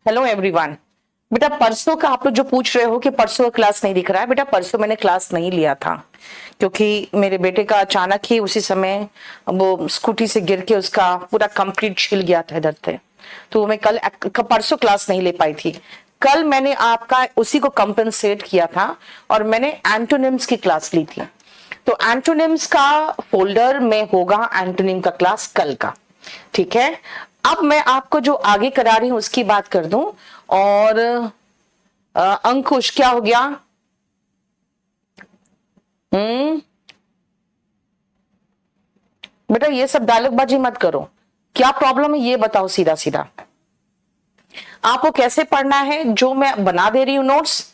Hello everyone. बेटा परसों का आप लोग जो पूछ रहे हो कि परसों का क्लास नहीं दिख रहा है, बेटा परसों मैंने क्लास नहीं लिया था क्योंकि मेरे बेटे का अचानक ही उसी समय वो स्कूटी से गिर के उसका पूरा कंप्लीट छिल गया था इधर से, तो मैं कल परसों क्लास नहीं ले पाई थी। कल मैंने आपका उसी को कंपनसेट किया था और मैंने एंटोनिम्स की क्लास ली थी। तो एंटोनिम्स का फोल्डर में होगा एंटोनिम का क्लास कल का, ठीक है। अब मैं आपको जो आगे करा रही हूं उसकी बात कर दूं। और अंकुश क्या हो गया? बेटा ये सब डायलॉगबाजी मत करो, क्या प्रॉब्लम है ये बताओ सीधा सीधा। आपको कैसे पढ़ना है, जो मैं बना दे रही हूं नोट्स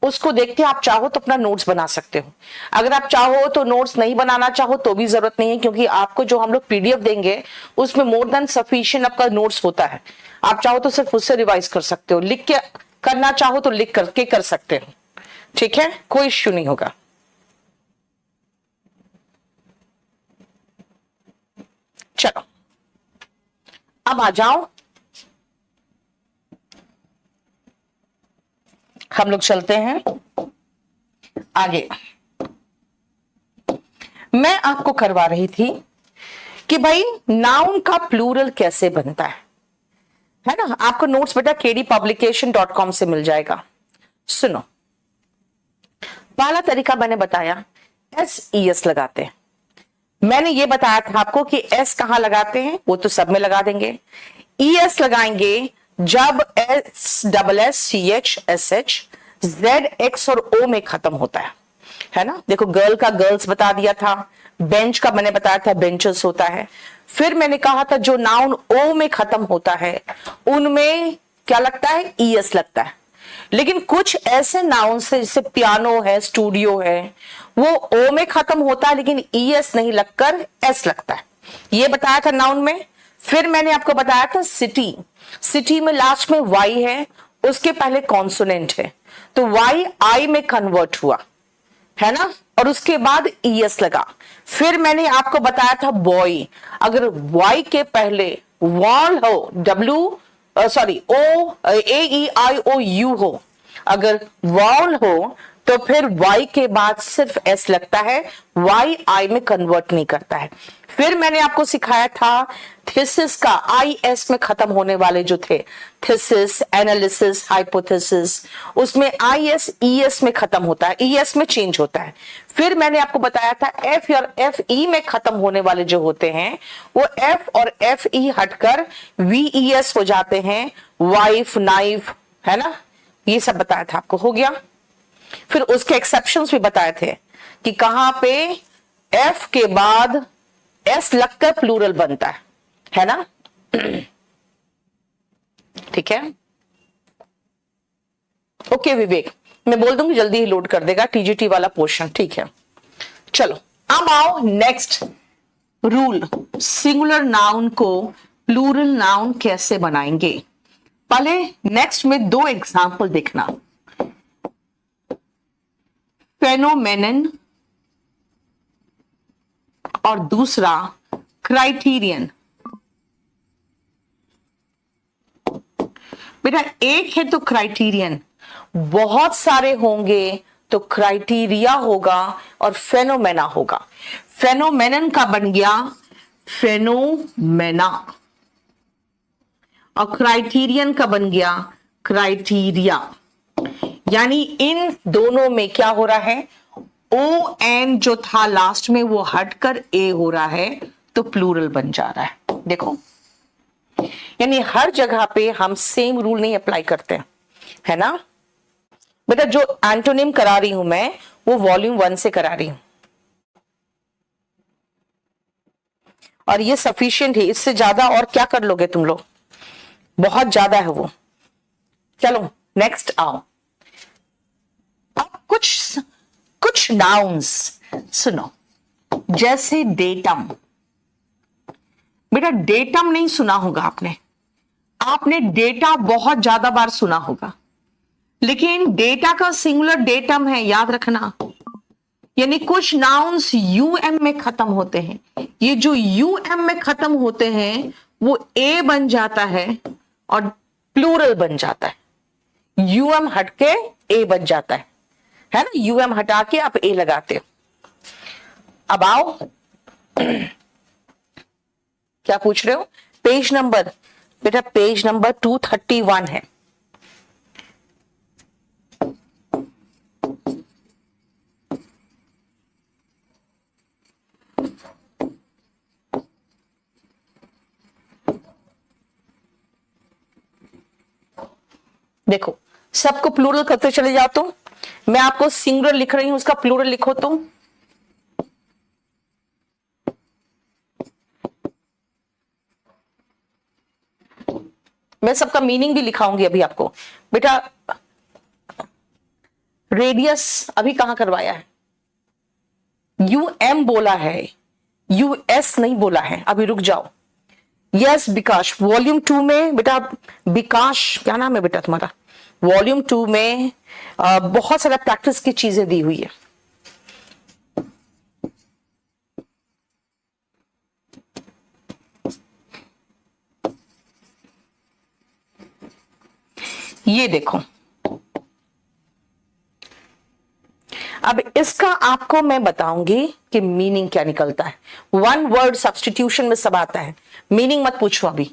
उसको देख के आप चाहो तो अपना नोट्स बना सकते हो। अगर आप चाहो तो नोट्स नहीं बनाना चाहो तो भी जरूरत नहीं है, क्योंकि आपको जो हम लोग पीडीएफ देंगे उसमें मोर देन सफिशिएंट आपका नोट्स होता है। आप चाहो तो सिर्फ उससे रिवाइज कर सकते हो, लिख के करना चाहो तो लिख करके कर सकते हो, ठीक है, कोई इश्यू नहीं होगा। चलो अब आ जाओ, हम लोग चलते हैं आगे। मैं आपको करवा रही थी कि भाई नाउन का प्लूरल कैसे बनता है ना। आपको नोट्स बेटा kdpublication.com से मिल जाएगा। सुनो, पहला तरीका मैंने बताया SES लगाते हैं। मैंने ये बताया था आपको कि S कहां लगाते हैं, वो तो सब में लगा देंगे। ES लगाएंगे जब SSSCHSH ZX और O में खत्म होता है ना। देखो गर्ल का गर्ल्स बता दिया था, बेंच का मैंने बताया था बेंचेस होता है। फिर मैंने कहा था जो नाउन O में खत्म होता है उनमें क्या लगता है, ES लगता है। लेकिन कुछ ऐसे नाउन से जैसे पियानो है, स्टूडियो है, वो O में खत्म होता है लेकिन ES नहीं लगकर S लगता है, ये बताया था नाउन में। फिर मैंने आपको बताया था सिटी, सिटी में लास्ट में Y है, उसके पहले कॉन्सोनेंट है, तो Y I में कन्वर्ट हुआ है ना, और उसके बाद ES लगा। फिर मैंने आपको बताया था बॉय, अगर Y के पहले वॉल हो, AEIOU हो, अगर वॉल हो तो फिर Y के बाद सिर्फ S लगता है, Y I में कन्वर्ट नहीं करता है। फिर मैंने आपको सिखाया था थीसिस का IS में खत्म होने वाले जो थे, थीसिस, एनालिसिस, हाइपोथेसिस, उसमें IS ES में खत्म होता है, ES में चेंज होता है। फिर मैंने आपको बताया था F और FE में खत्म होने वाले जो होते हैं वो F और FE हटकर VES हो जाते हैं, वाइफ, नाइफ, है ना, ये सब बताया था आपको, हो गया। फिर उसके एक्सेप्शंस भी बताए थे कि कहां पे F के बाद S लगकर प्लूरल बनता है ना। ठीक है, ओके विवेक, मैं बोल दूंगी जल्दी ही लोड कर देगा TGT वाला पोर्शन, ठीक है। चलो अब आओ नेक्स्ट रूल, सिंगुलर नाउन को प्लूरल नाउन कैसे बनाएंगे। पहले नेक्स्ट में दो एग्जाम्पल देखना, फेनोमेनन और दूसरा क्राइटेरियन। बेटा एक है तो क्राइटेरियन, बहुत सारे होंगे तो क्राइटेरिया होगा और फेनोमेना होगा। फेनोमेनन का बन गया फेनोमेना और क्राइटेरियन का बन गया क्राइटेरिया। यानी इन दोनों में क्या हो रहा है, ON जो था लास्ट में वो हटकर A हो रहा है, तो प्लूरल बन जा रहा है। देखो यानी हर जगह पे हम सेम रूल नहीं अप्लाई करते है ना। बेटा जो एंटोनिम करा रही हूं मैं वो वॉल्यूम 1 से करा रही हूं और ये सफिशिएंट है, इससे ज्यादा और क्या कर लोगे तुम लोग, बहुत ज्यादा है वो। चलो नेक्स्ट आओ, अब कुछ नाउन्स सुनो, जैसे डेटम। बेटा डेटम नहीं सुना होगा आपने डेटा बहुत ज्यादा बार सुना होगा, लेकिन डेटा का सिंगुलर डेटम है, याद रखना। यानी कुछ नाउन्स UM में खत्म होते हैं, ये जो UM में खत्म होते हैं वो A बन जाता है और प्लूरल बन जाता है, यूएम हट के ए बन जाता है ना, यूएम हटा के आप ए लगाते हो। अब आओ क्या पूछ रहे हो, पेज नंबर, बेटा पेज नंबर 231 है। देखो सबको प्लूरल करते चले जाओ, तो मैं आपको सिंगुलर लिख रही हूं, उसका प्लूरल लिखो तुम। मैं सबका मीनिंग भी लिखाऊंगी अभी आपको। बेटा रेडियस अभी कहां करवाया है, यूएम बोला है, यूएस नहीं बोला है, अभी रुक जाओ। यस विकास, वॉल्यूम 2 में बेटा, विकास क्या नाम है बेटा तुम्हारा, वॉल्यूम 2 में बहुत सारा प्रैक्टिस की चीजें दी हुई है। ये देखो, अब इसका आपको मैं बताऊंगी कि मीनिंग क्या निकलता है। वन वर्ड सब्स्टिट्यूशन में सब आता है, मीनिंग मत पूछो अभी।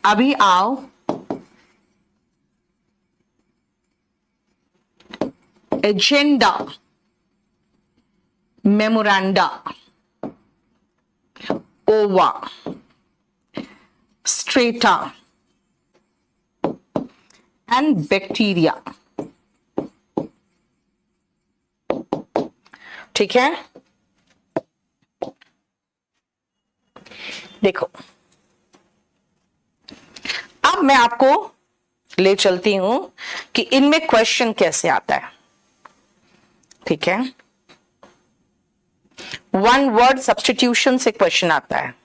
अभी आओ एजेंडा, मेमोरेंडा, ओवा, स्ट्रेटा एंड बैक्टीरिया। ठीक है, देखो अब मैं आपको ले चलती हूं कि इनमें क्वेश्चन कैसे आता है। ठीक है, वन वर्ड सब्स्टिट्यूशन से क्वेश्चन आता है।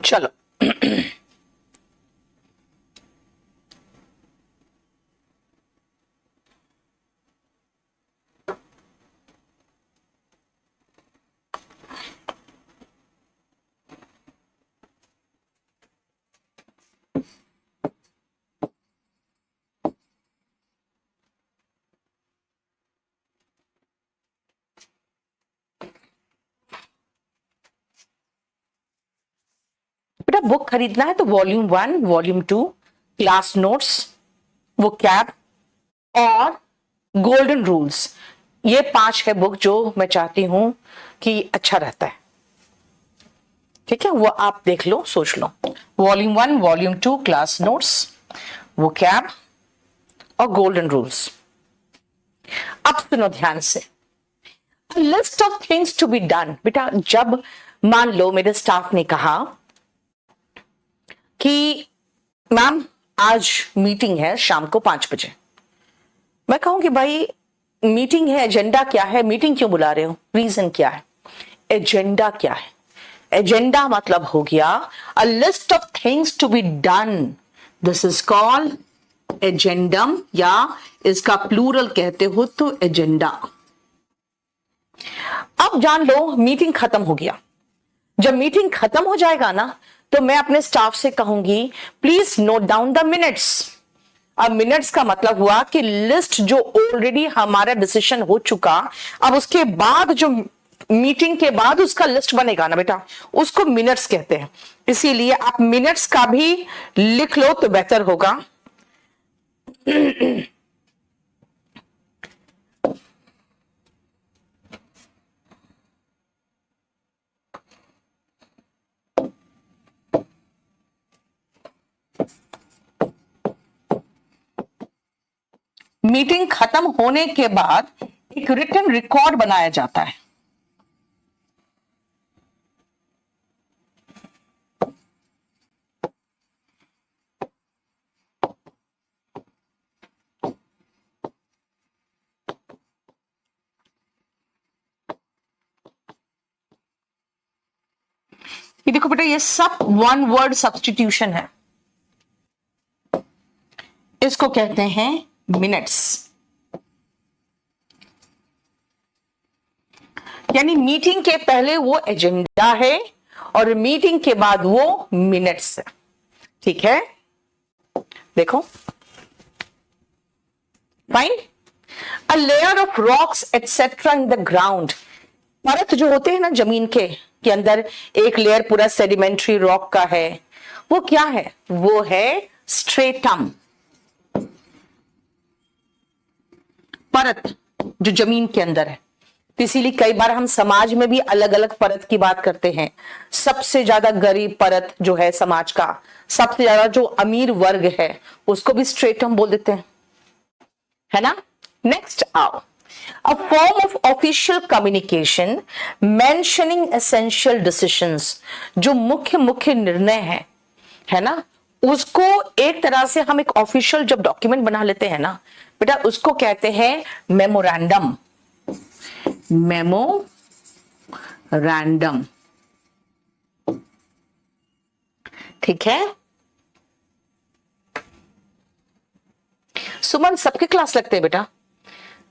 चलो बुक खरीदना है तो वॉल्यूम 1, वॉल्यूम 2, क्लास नोट्स, वो कैब और गोल्डन रूल्स, ये 5 है बुक जो मैं चाहती हूं कि अच्छा रहता है। ठीक है, वो आप देख लो, सोच लो। वॉल्यूम 1, वॉल्यूम 2, क्लास नोट्स, वो कैब और गोल्डन रूल्स। अब सुनो ध्यान से, list of things to be done. बेटा जब मान लो मेरे स्टाफ ने कहा कि मैम आज मीटिंग है शाम को 5 बजे, मैं कहूंगी भाई मीटिंग है, एजेंडा क्या है, मीटिंग क्यों बुला रहे हो, रीजन क्या है, एजेंडा क्या है। एजेंडा मतलब हो गया a list of things to be done, this is called agendum, या इसका प्लूरल कहते हो तो एजेंडा। अब जान लो मीटिंग खत्म हो गया, जब मीटिंग खत्म हो जाएगा ना तो मैं अपने स्टाफ से कहूंगी please note down the minutes. अब मिनट्स का मतलब हुआ कि लिस्ट जो ऑलरेडी हमारा डिसीजन हो चुका, अब उसके बाद जो मीटिंग के बाद उसका लिस्ट बनेगा ना बेटा, उसको मिनट्स कहते हैं। इसीलिए आप मिनट्स का भी लिख लो तो बेहतर होगा। मीटिंग खत्म होने के बाद एक रिटन रिकॉर्ड बनाया जाता है। ये देखो बेटा, ये सब वन वर्ड सब्स्टिट्यूशन है, इसको कहते हैं मिनट्स। यानी मीटिंग के पहले वो एजेंडा है और मीटिंग के बाद वो मिनट्स है। ठीक है, देखो fine. A layer of rocks etcetera in the ground, परत जो होते हैं ना जमीन के अंदर, एक लेयर पूरा सेडिमेंट्री रॉक का है, वो क्या है, वो है स्ट्रेटम, परत जो जमीन के अंदर है। तो इसीलिए कई बार हम समाज में भी अलग अलग परत की बात करते हैं। सबसे ज्यादा गरीब परत जो है समाज का, सबसे ज्यादा जो अमीर वर्ग है, उसको भी स्ट्रेटम बोल देते हैं, है ना। नेक्स्ट आओ, a form of official communication mentioning essential decisions, जो मुख्य निर्णय है ना, उसको एक तरह से हम एक ऑफिशियल जब डॉक्यूमेंट बना लेते हैं ना बेटा, उसको कहते हैं मेमोरेंडम। मेमोरेंडम, ठीक है। सुमन सबके क्लास लगते हैं बेटा,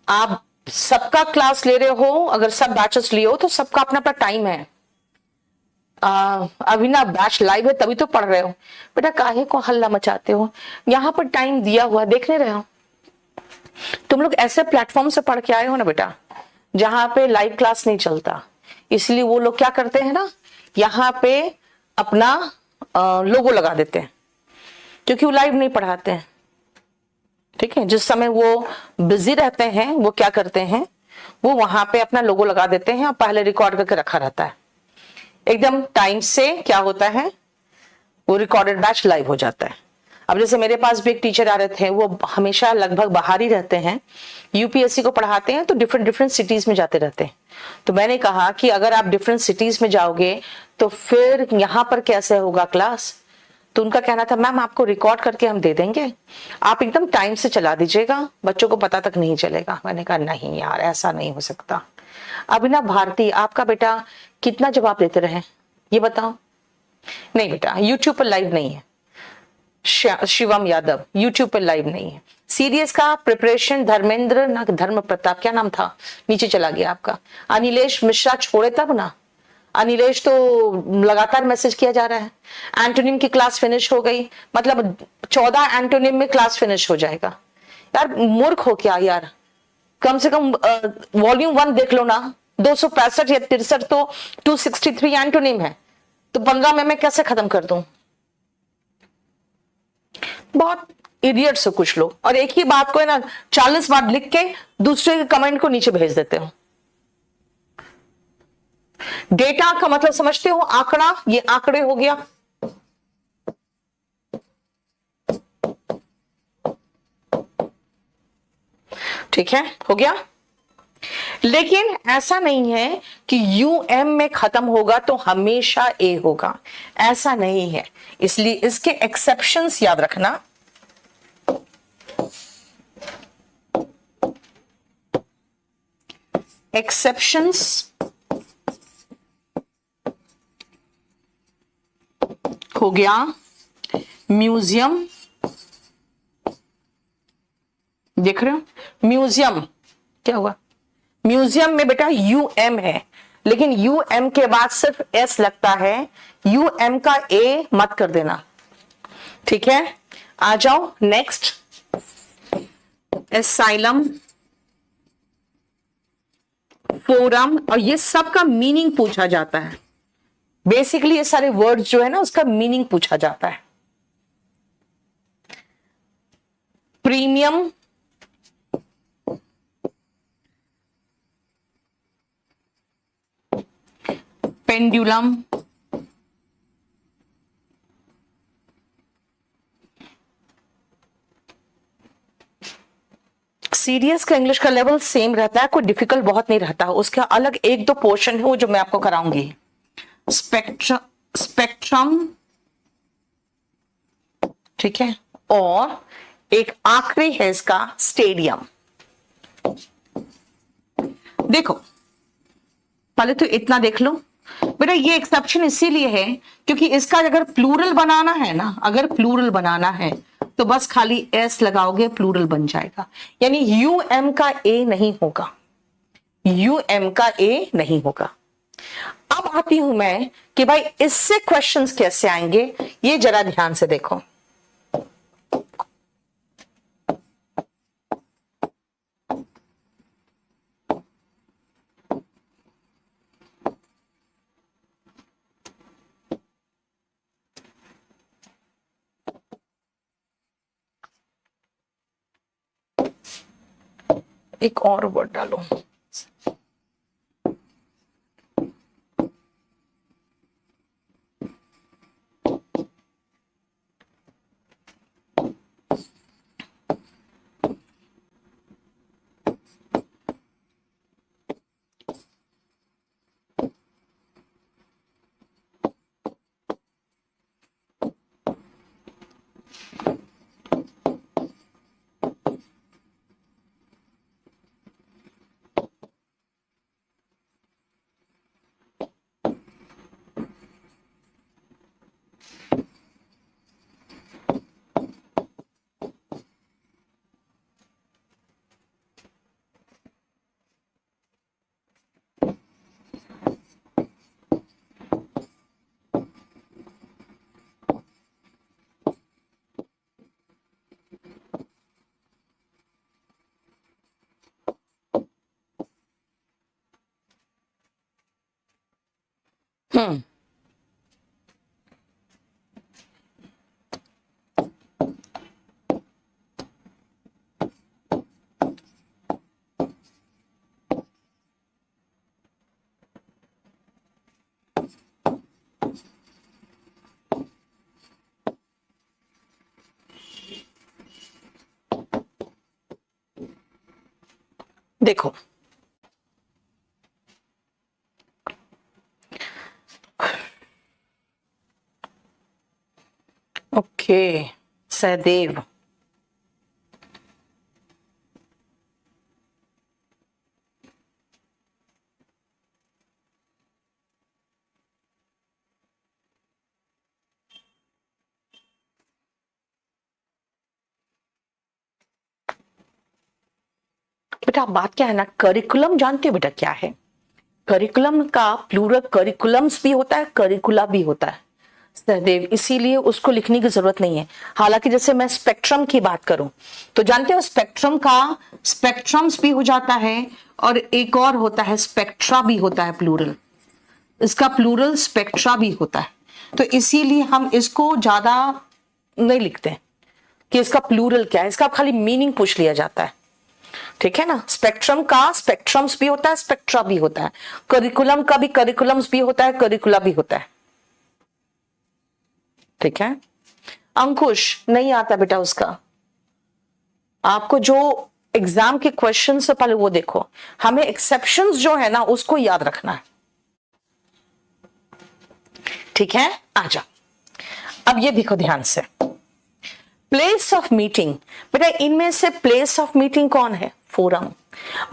आप सबका क्लास ले रहे हो, अगर सब बैचेस लिए हो तो सबका अपना अपना टाइम है। अभी ना बैच लाइव है तभी तो पढ़ रहे हो बेटा, काहे को हल्ला मचाते हो, यहां पर टाइम दिया हुआ देख नहीं रहे हो। तुम लोग ऐसे प्लेटफॉर्म से पढ़ के आए हो ना बेटा जहां पे लाइव क्लास नहीं चलता, इसलिए वो लोग क्या करते हैं ना, यहाँ पे अपना लोगो लगा देते हैं, क्योंकि वो लाइव नहीं पढ़ाते हैं। ठीक है, जिस समय वो बिजी रहते हैं वो क्या करते हैं, वो वहां पे अपना लोगो लगा देते हैं और पहले रिकॉर्ड करके रखा रहता है। एकदम टाइम से क्या होता है, वो रिकॉर्डेड बैच लाइव हो जाता है। अब जैसे मेरे पास भी एक टीचर आ रहे थे, वो हमेशा लगभग बाहर ही रहते हैं, यूपीएससी को पढ़ाते हैं, तो डिफरेंट सिटीज में जाते रहते हैं। तो मैंने कहा कि अगर आप डिफरेंट सिटीज में जाओगे तो फिर यहाँ पर कैसे होगा क्लास। तो उनका कहना था मैम आपको रिकॉर्ड करके हम दे देंगे, आप एकदम टाइम से चला दीजिएगा, बच्चों को पता तक नहीं चलेगा। मैंने कहा नहीं यार, ऐसा नहीं हो सकता। अभिनव भारती आपका बेटा कितना जवाब देते रहे ये बताओ। नहीं बेटा, यूट्यूब पर लाइव नहीं है। शिवम यादव यूट्यूब पर लाइव नहीं है। सीरियस का प्रिपरेशन धर्मेंद्र ना धर्म प्रताप, क्या नाम था, नीचे चला गया आपका। अनिलेश मिश्रा छोड़े तब ना, अनिलेश तो लगातार मैसेज किया जा रहा है। एंटोनिम की क्लास फिनिश हो गई, मतलब 14 एंटोनिम में क्लास फिनिश हो जाएगा। यार मूर्ख हो क्या यार, कम से कम वॉल्यूम 1 देख लो ना, 265 या 63 तो 263 एंटोनिम है, तो 15 में मैं कैसे खत्म कर दूं। बहुत इडियट से कुछ लोग, और एक ही बात को है ना 40 बार लिख के दूसरे के कमेंट को नीचे भेज देते हो। डेटा का मतलब समझते हो? आंकड़ा, ये आंकड़े हो गया। ठीक है, हो गया। लेकिन ऐसा नहीं है कि यूएम में खत्म होगा तो हमेशा ए होगा, ऐसा नहीं है। इसलिए इसके एक्सेप्शंस याद रखना। एक्सेप्शंस हो गया म्यूजियम, देख रहे हो म्यूजियम क्या हुआ? म्यूजियम में बेटा यूएम है, लेकिन यूएम के बाद सिर्फ एस लगता है, यूएम का ए मत कर देना। ठीक है, आ जाओ नेक्स्ट। एसाइलम, फोरम, और ये सब का मीनिंग पूछा जाता है। बेसिकली ये सारे वर्ड्स जो है ना उसका मीनिंग पूछा जाता है। प्रीमियम, पेंडुलम, सीडीएस का इंग्लिश का लेवल सेम रहता है, कोई डिफिकल्ट बहुत नहीं रहता। उसका अलग एक दो पोर्शन है वो जो मैं आपको कराऊंगी। स्पेक्ट्रम, ठीक है, और एक आखिरी है इसका स्टेडियम। देखो पहले तो इतना देख लो बेटा, ये एक्सेप्शन इसीलिए है क्योंकि इसका अगर प्लूरल बनाना है ना, अगर प्लूरल बनाना है तो बस खाली एस लगाओगे, प्लूरल बन जाएगा। यानी यूएम का ए नहीं होगा, यूएम का ए नहीं होगा। अब आती हूं मैं कि भाई इससे क्वेश्चंस कैसे आएंगे, ये जरा ध्यान से देखो। एक और वर्ड डालो। देखो ओके, सहदेव, बेटा बात क्या है ना, करिकुलम जानते हो बेटा क्या है? करिकुलम का प्लूरल करिकुलम्स भी होता है, करिकुला भी होता है सहदेव, इसीलिए उसको लिखने की जरूरत नहीं है। हालांकि जैसे मैं स्पेक्ट्रम की बात करूं तो जानते हो स्पेक्ट्रम का स्पेक्ट्रम्स भी हो जाता है, और एक और होता है स्पेक्ट्रा भी होता है प्लूरल, इसका प्लूरल स्पेक्ट्रा भी होता है। तो इसीलिए हम इसको ज्यादा नहीं लिखते हैं, कि इसका प्लूरल क्या है, इसका खाली मीनिंग पूछ लिया जाता है, ठीक है ना। स्पेक्ट्रम का स्पेक्ट्रम्स भी होता है, स्पेक्ट्रा भी होता है, करिकुलम का भी करिकुलम्स भी होता है, करिकुला भी होता है, ठीक है। अंकुश नहीं आता बेटा उसका, आपको जो एग्जाम के क्वेश्चन से पहले वो देखो, हमें एक्सेप्शंस जो है ना उसको याद रखना है, ठीक है। आजा, अब ये देखो ध्यान से, प्लेस ऑफ मीटिंग, बेटा इनमें से प्लेस ऑफ मीटिंग कौन है, फोरम।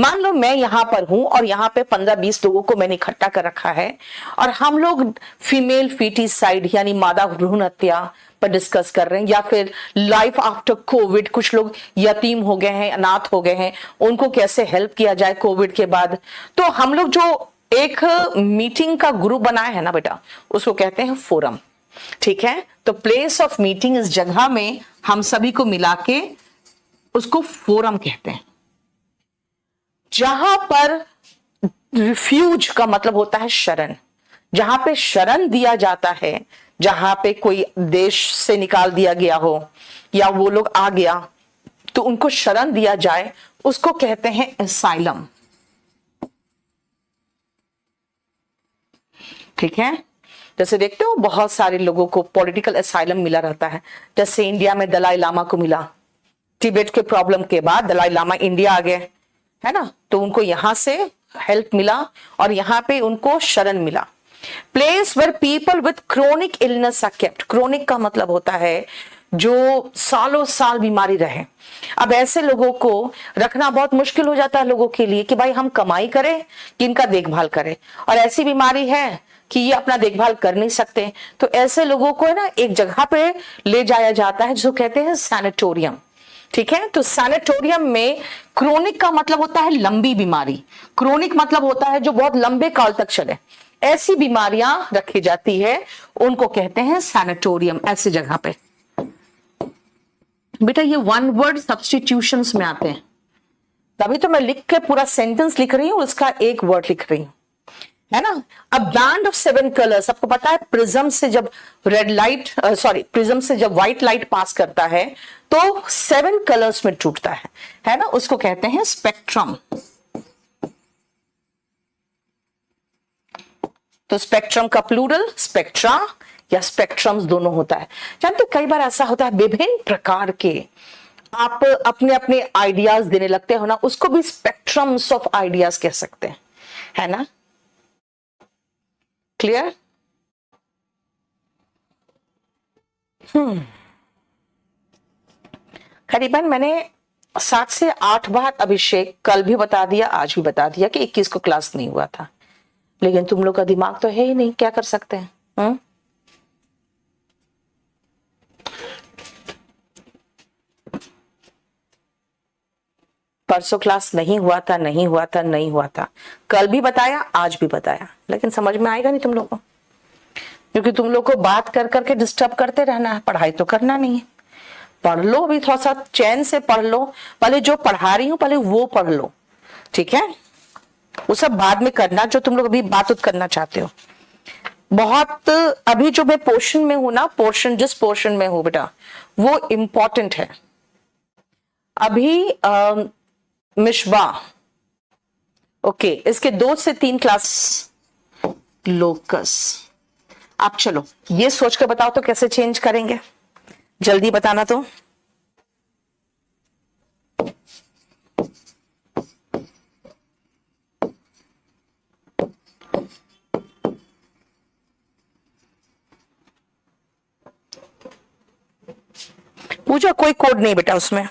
मान लो मैं यहां पर हूं और यहां पे 15-20 लोगों को मैंने इकट्ठा कर रखा है और हम लोग फीमेल फीटिसाइड यानी मादा भ्रूण हत्या पर डिस्कस कर रहे हैं, या फिर लाइफ आफ्टर कोविड, कुछ लोग यतीम हो गए हैं, अनाथ हो गए हैं, उनको कैसे हेल्प किया जाए कोविड के बाद। तो हम लोग जो एक मीटिंग का ग्रुप बनाया है ना बेटा, उसको कहते हैं फोरम, ठीक है। तो प्लेस ऑफ मीटिंग इस जगह में हम सभी को मिला के उसको फोरम कहते हैं। जहां पर रिफ्यूज का मतलब होता है शरण, जहां पे शरण दिया जाता है, जहां पे कोई देश से निकाल दिया गया हो या वो लोग आ गया तो उनको शरण दिया जाए, उसको कहते हैं एसाइलम, ठीक है। जैसे देखते हो बहुत सारे लोगों को पॉलिटिकल एसाइलम मिला रहता है, जैसे इंडिया में दलाई लामा को मिला, तिब्बत के प्रॉब्लम के बाद दलाई लामा इंडिया आ गए, है ना, तो उनको यहां से हेल्प मिला और यहां पे उनको शरण मिला। Place where people with chronic illness are kept, chronic का मतलब होता है जो सालों साल बीमारी रहे। अब ऐसे लोगों को रखना बहुत मुश्किल हो जाता है लोगों के लिए कि भाई हम कमाई करें कि इनका देखभाल करें, और ऐसी बीमारी है कि ये अपना देखभाल कर नहीं सकते, तो ऐसे लोगों को है ना एक जगह पे ले जाया जाता है जो कहते हैं सैनिटोरियम, ठीक है। तो सैनिटोरियम में क्रोनिक का मतलब होता है लंबी बीमारी, क्रोनिक मतलब होता है जो बहुत लंबे काल तक चले, ऐसी बीमारियां रखी जाती है, उनको कहते हैं सैनिटोरियम, ऐसी जगह पे। बेटा ये वन वर्ड सब्स्टिट्यूशंस में आते हैं, तभी तो मैं लिख के पूरा सेंटेंस लिख रही हूं, उसका एक वर्ड लिख रही हूं, है ना। अब बैंड ऑफ 7 कलर्स, आपको पता है प्रिज्म से जब रेड लाइट प्रिज्म से जब व्हाइट लाइट पास करता है तो 7 कलर्स में टूटता है ना, उसको कहते हैं स्पेक्ट्रम। तो स्पेक्ट्रम का प्लूरल स्पेक्ट्रा या स्पेक्ट्रम्स दोनों होता है। जानते कई बार ऐसा होता है विभिन्न प्रकार के आप अपने अपने आइडियाज देने लगते हो ना, उसको भी स्पेक्ट्रम्स ऑफ आइडियाज कह सकते हैं, है ना। क्लियर? करीबन मैंने 7 से 8 बार अभिषेक कल भी बता दिया, आज भी बता दिया कि 21 को क्लास नहीं हुआ था, लेकिन तुम लोग का दिमाग तो है ही नहीं, क्या कर सकते हैं। परसों क्लास नहीं हुआ था, नहीं हुआ था, नहीं हुआ था, कल भी बताया, आज भी बताया, लेकिन समझ में आएगा नहीं तुम लोग को, क्योंकि तुम लोग को बात कर करके डिस्टर्ब करते रहना है, पढ़ाई तो करना नहीं है। पढ़ लो, अभी थोड़ा सा चैन से पढ़ लो, पहले जो पढ़ा रही हूं पहले वो पढ़ लो, ठीक है। वो सब बाद में करना, जो तुम लोग अभी बात करना चाहते हो। बहुत अभी जो मैं पोर्शन में हूं ना, पोर्शन जिस पोर्शन में हूं बेटा वो इंपॉर्टेंट है। अभी मिशबा, ओके, इसके 2 से 3 क्लास लोकस। आप चलो ये सोच कर बताओ तो कैसे चेंज करेंगे, जल्दी बताना तो। पूजा कोई कोड नहीं बेटा उसमें।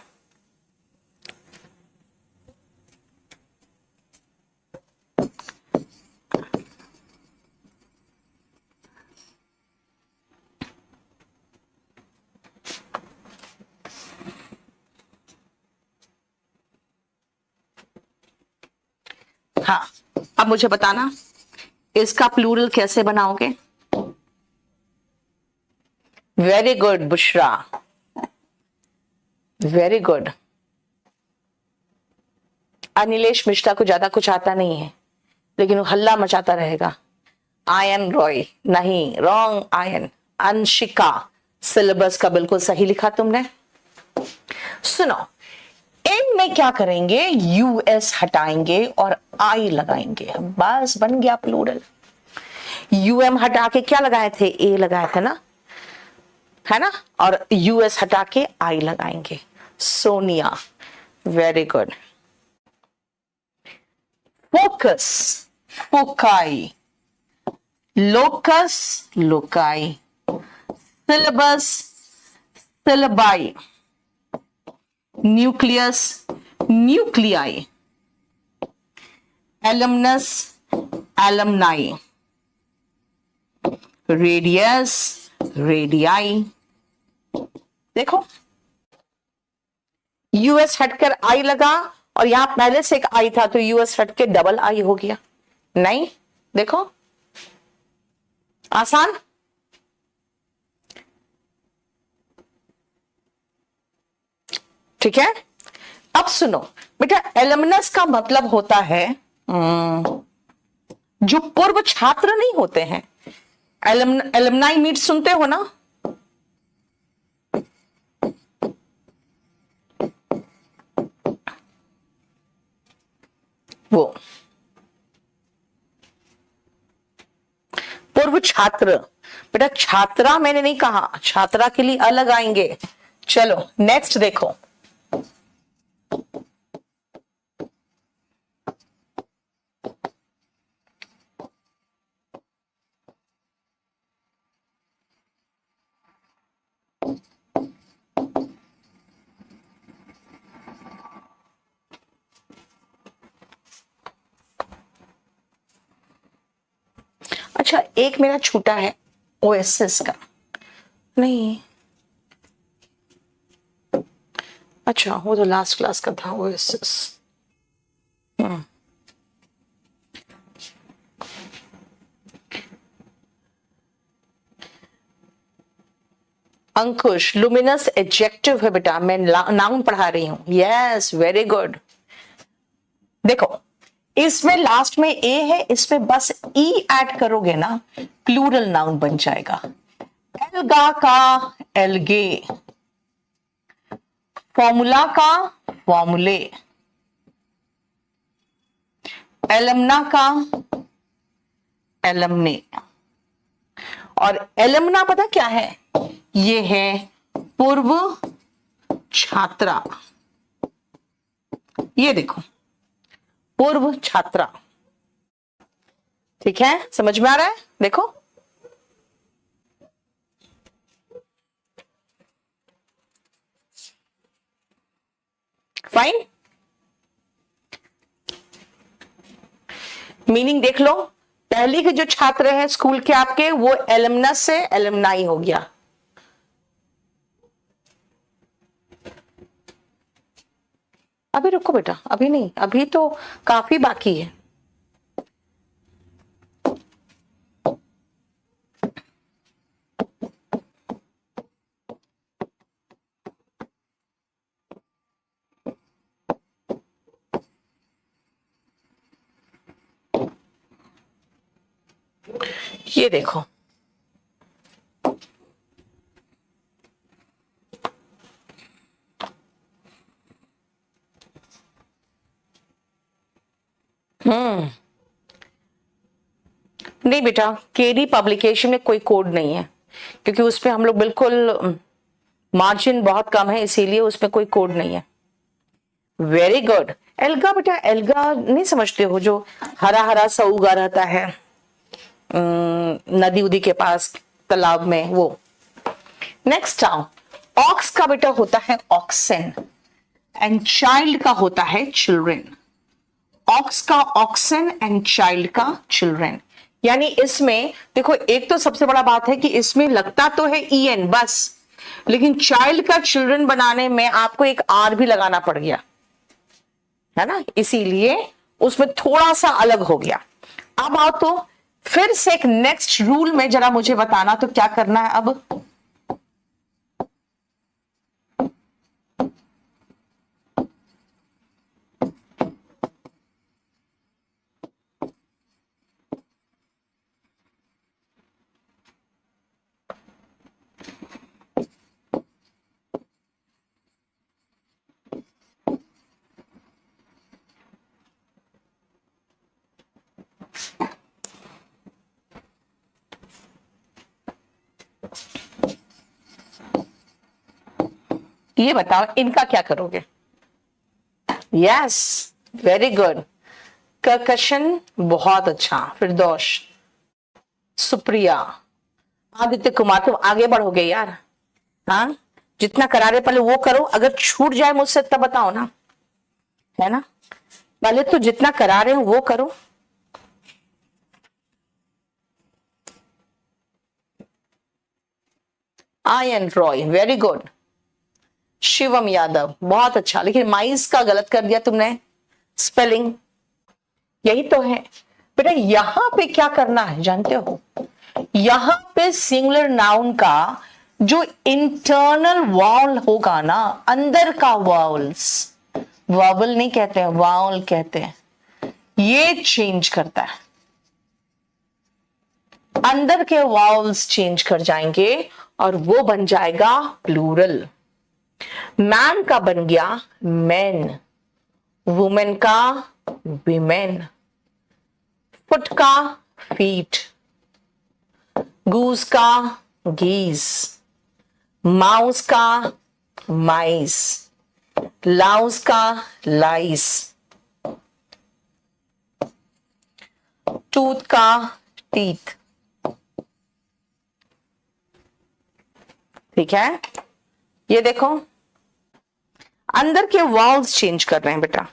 हाँ, अब मुझे बताना इसका प्लूरल कैसे बनाओगे। Very good Bushra, very good. Anilesh Mishra को ज्यादा कुछ आता नहीं है, लेकिन वो हल्ला मचाता रहेगा। आयन रॉय, नहीं, रॉन्ग आयन। अंशिका, सिलेबस का बिल्कुल सही लिखा तुमने। सुनो, एम में क्या करेंगे, यूएस हटाएंगे और आई लगाएंगे, बस बन गया प्लूरल। यूएम हटा के क्या लगाए थे, ए लगाए थे ना, है ना, और यूएस हटा के आई लगाएंगे, Sonia. Very good. Focus, foci, locus, loci, syllabus, syllabi, nucleus, nuclei, alumnus, alumni, radius, radii. देखो, यूएस हटकर आई लगा और यहां पहले से एक आई था तो यूएस हट के डबल आई हो गया। नहीं, देखो आसान। ठीक है, अब सुनो बेटा, एलमनस का मतलब होता है जो पूर्व छात्र नहीं होते हैं। एलमनाई मीट सुनते हो ना, वो पूर्व छात्र। बेटा छात्रा मैंने नहीं कहा, छात्रा के लिए अलग आएंगे। चलो नेक्स्ट देखो, अच्छा एक मेरा छूटा है ओएसएस का, नहीं अच्छा वो तो लास्ट क्लास का था ओएसएस। अंकुश, लुमिनस एडजेक्टिव है बेटा, मैं नाउन पढ़ा रही हूं। Yes very good. देखो इसमें लास्ट में ए है, इसमें बस ई ऐड करोगे ना, प्लूरल नाउन बन जाएगा। एलगा का एलगे, फॉर्मूला का फॉर्मूले, एलमना का एलमने। और एलमना पता क्या है, ये है पूर्व छात्रा। ये देखो पूर्व छात्रा, ठीक है, समझ में आ रहा है। देखो फाइन, मीनिंग देख लो। पहले के जो छात्र हैं स्कूल के आपके, वो एलमनस से एलमनाई हो गया। अभी रुको बेटा, अभी नहीं, अभी तो काफी बाकी है। ये देखो नहीं बेटा, केडी पब्लिकेशन में कोई कोड नहीं है, क्योंकि उसपे हम लोग बिल्कुल मार्जिन बहुत कम है, इसीलिए उसमें कोई कोड नहीं है। Very good. एल्गा बेटा, एल्गा नहीं समझते हो, जो हरा हरा सा उगा रहता है नदी उदी के पास, तालाब में, वो। नेक्स्ट आओ, ऑक्स का बेटा होता है ऑक्सन, एंड चाइल्ड का होता है चिल्ड्रेन। ऑक्स का ऑक्सन एंड चाइल्ड का चिल्ड्रेन। यानी इसमें देखो, एक तो सबसे बड़ा बात है कि इसमें लगता तो है en बस, लेकिन चाइल्ड का चिल्ड्रन बनाने में आपको एक आर भी लगाना पड़ गया, है ना, इसीलिए उसमें थोड़ा सा अलग हो गया। अब आओ तो फिर से एक नेक्स्ट रूल में जरा मुझे बताना, तो क्या करना है अब। ये बताओ इनका क्या करोगे? Yes, very good. कर्कशन, बहुत अच्छा। फिरदौश, सुप्रिया, आदित्य कुमार, तुम आगे बढ़ोगे यार। हाँ, जितना करा रहे पहले वो करो, अगर छूट जाए मुझसे तब बताओ ना, है ना। पहले तो जितना करा रहे हो वो करो। Ion Roy, very good. Shivam Yadav, बहुत अच्छा। लेकिन माइस का गलत कर दिया तुमने स्पेलिंग। यही तो है बेटा। यहां पे क्या करना है जानते हो? यहां पे सिंगुलर नाउन का जो इंटरनल वाउल होगा ना, अंदर का वाउल्स, वावल नहीं कहते हैं, वाउल कहते हैं, ये चेंज करता है। अंदर के वाउल्स चेंज कर जाएंगे और वो बन जाएगा प्लूरल। मैन का बन गया मैन, वुमेन का वीमेन, फुट का फीट, गूस का गीज, माउस का माइस, लाउस का लाइस, टूथ का टीथ। ठीक है, ये देखो अंदर के वाउल्स चेंज कर रहे हैं बेटा।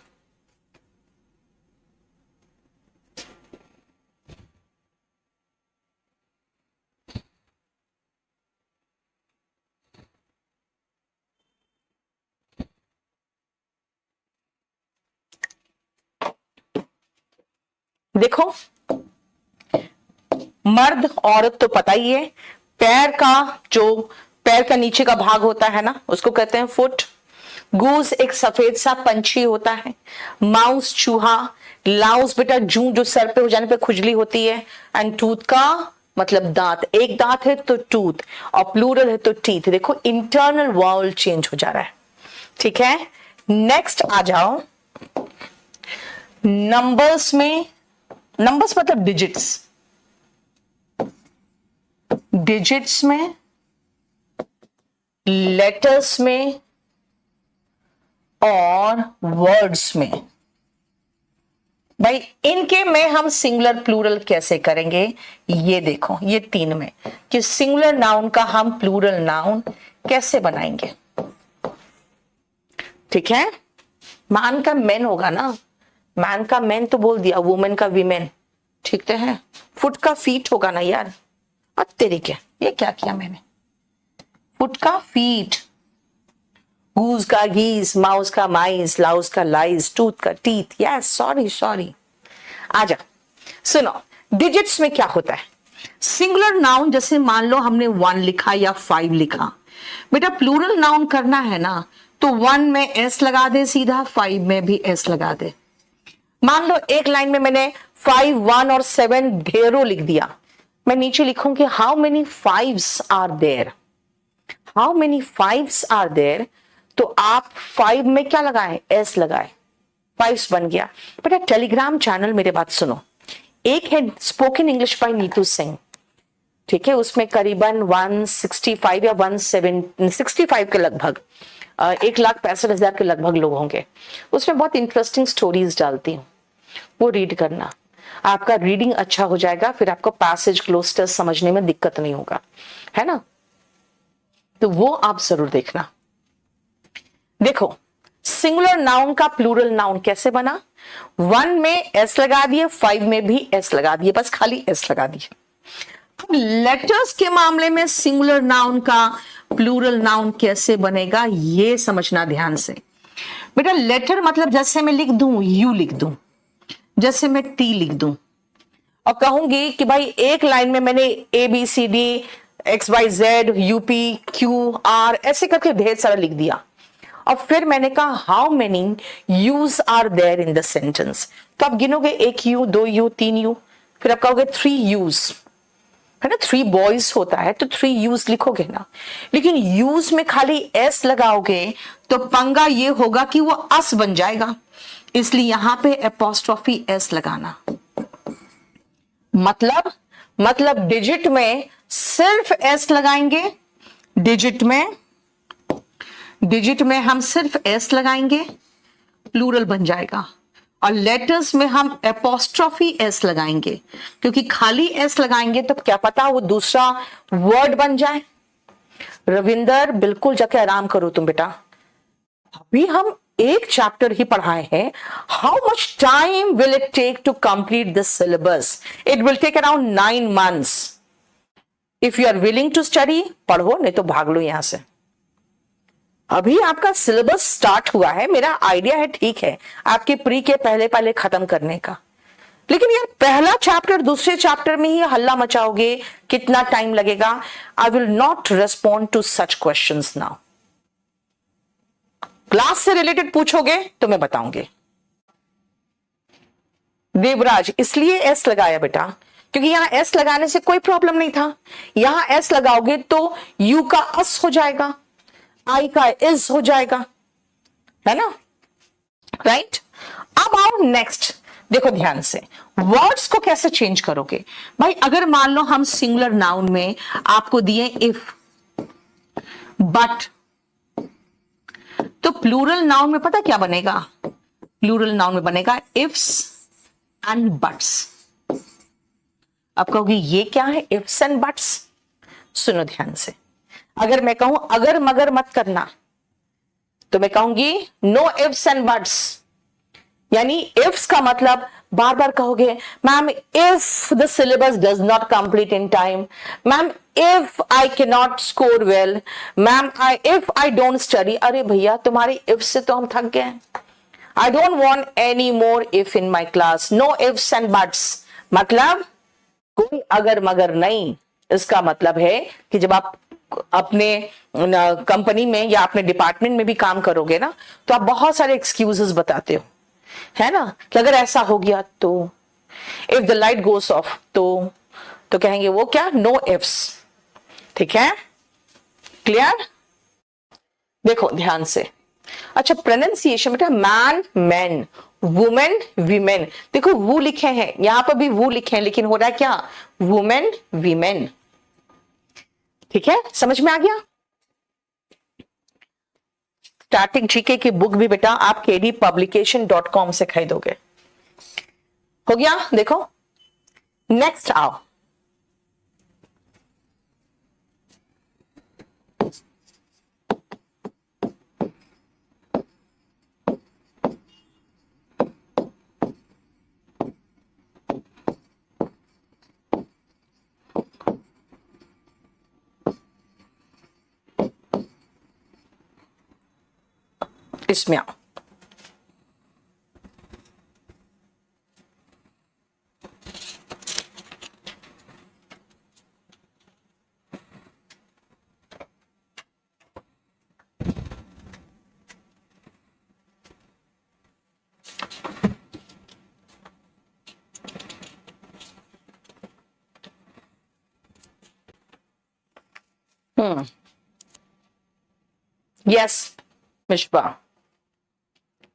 देखो, मर्द औरत तो पता ही है। पैर का नीचे का भाग होता है ना, उसको कहते हैं फुट। गूस एक सफेद सा पंछी होता है। माउस चूहा। लाउस बेटा जू, जो सर पे हो जाने पे खुजली होती है। एंड टूथ का मतलब दांत, एक दांत है तो टूथ, और प्लूरल है तो टीथ। देखो इंटरनल वाउल चेंज हो जा रहा है। ठीक है, नेक्स्ट आ जाओ नंबर्स में। नंबर्स मतलब डिजिट्स। डिजिट्स में, लेटर्स में और वर्ड्स में। भाई इनके में हम सिंगुलर प्लूरल कैसे करेंगे? ये देखो, ये तीन में कि सिंगुलर नाउन का हम प्लूरल नाउन कैसे बनाएंगे। ठीक है, मैन का मैन होगा ना, मैन का मैन तो बोल दिया, वुमेन का वीमेन। ठीक तो है। फुट का फीट होगा ना यार। अब तेरे क्या, ये क्या किया मैंने? फुट का फीट, गूज का गीज, माउस का माइस, लाउस का लाइस, टूथ का टीथ। Yes, sorry. आजा, सुनो डिजिट्स में क्या होता है। सिंगुलर नाउन जैसे मान लो हमने 1 लिखा या 5 लिखा, बेटा प्लूरल नाउन करना है ना, तो 1 में एस लगा दे सीधा, 5 में भी एस लगा दे। मान लो एक लाइन में मैंने 5, 1 और 7 ढेरों लिख दिया, मैं नीचे लिखूंगी how many fives are there. How many fives are there, तो आप 5 में क्या लगाए? एस लगाए, 5 बन गया। बेटा टेलीग्राम चैनल मेरे बात सुनो, एक है spoken English by Neetu Singh. ठीक है, उसमें करीबन 165 या 165 के लगभग 1,65,000 के लगभग लोग होंगे। उसमें बहुत इंटरेस्टिंग स्टोरीज डालती हूँ, वो रीड करना। आपका रीडिंग अच्छा हो जाएगा, फिर आपको पैसेज क्लोस्टर्स समझने में दिक्कत नहीं होगा, है ना। तो वो आप जरूर देखना। देखो सिंगुलर नाउन का प्लूरल नाउन कैसे बना। 1 में एस लगा दिए, 5 में भी एस लगा दिए, बस खाली एस लगा दिए। अब लेटर्स के मामले में सिंगुलर नाउन का प्लूरल नाउन कैसे बनेगा, ये समझना ध्यान से। बेटा लेटर मतलब जैसे मैं लिख दूं, यू लिख दूं, जैसे मैं टी लिख दूं और कहूंगी कि भाई एक लाइन में मैंने ABCD XYZ UP QR ऐसे करके ढेर सारा लिख दिया, और फिर मैंने कहा how many U's are there in the sentence, तो आप गिनोगे 1 यू, 2 यू, 3 यू, फिर आप कहोगे 3 यूज, है ना। 3 बॉयज होता है तो 3 यूज लिखोगे ना। लेकिन यूज में खाली एस लगाओगे तो पंगा ये होगा कि वो अस बन जाएगा, इसलिए यहां पे एपोस्ट्रोफी एस लगाना। मतलब डिजिट में सिर्फ एस लगाएंगे, डिजिट में डिजिट में हम सिर्फ एस लगाएंगे, प्लूरल बन जाएगा। और लेटर्स में हम एपोस्ट्रॉफी एस लगाएंगे, क्योंकि खाली एस लगाएंगे तो क्या पता वो दूसरा वर्ड बन जाए। रविंदर बिल्कुल जाके आराम करो तुम बेटा, अभी हम एक चैप्टर ही पढ़ाए हैं। How much time will it take to complete this syllabus? It will take around 9 months। If you are willing to study पढ़ो, नहीं तो भाग लो यहां से। अभी आपका सिलेबस स्टार्ट हुआ है, मेरा आइडिया है ठीक है आपके प्री के पहले पहले खत्म करने का, लेकिन यार पहला चैप्टर दूसरे चैप्टर में ही हल्ला मचाओगे, कितना टाइम लगेगा? I will not respond to such questions now. Class से रिलेटेड पूछोगे तो मैं बताऊंगी। देवराज इसलिए एस लगाया बेटा क्योंकि यहां एस लगाने से कोई प्रॉब्लम नहीं था, यहां एस लगाओगे तो यू का अस हो जाएगा, आई का इज हो जाएगा, है ना, राइट। अब आओ नेक्स्ट, देखो ध्यान से वर्ड्स को कैसे चेंज करोगे भाई। अगर मान लो हम सिंगुलर नाउन में आपको दिए इफ, बट, तो प्लूरल नाउन में पता क्या बनेगा? प्लूरल नाउन में बनेगा इफ्स एंड बट्स। अब कहोगे ये क्या है इफ्स एंड बट्स? सुनो ध्यान से, अगर मैं कहूं अगर मगर मत करना तो मैं कहूंगी नो इफ्स एंड बट्स। यानी इफ्स का मतलब बार बार कहोगे ma'am if the syllabus does not complete in time, ma'am if I can not score well, ma'am if I don't study. अरे भैया तुम्हारी इफ से तो हम थक गए। I don't want any more if in my class, no ifs and buts. मतलब कोई अगर मगर नहीं। इसका मतलब है कि जब आप अपने कंपनी में या अपने डिपार्टमेंट में भी काम करोगे ना, तो आप बहुत सारे एक्सक्यूजेस बताते हो, है ना, कि अगर ऐसा हो गया तो, if the light goes of तो कहेंगे वो क्या, नो इफ्स। ठीक है, क्लियर? देखो ध्यान से। अच्छा प्रोनाउंसिएशन बेटा, मैन मैन, वुमेन वीमेन। देखो वो लिखे हैं, यहां पर भी वो लिखे हैं, लेकिन हो रहा है क्या, वुमेन वीमेन। ठीक है, समझ में आ गया? स्टैटिक जीके की बुक भी बेटा आप kdpublication.com से खरीदोगे। हो गया? देखो नेक्स्ट आओ। इसमें आओ। यस मिश्बा,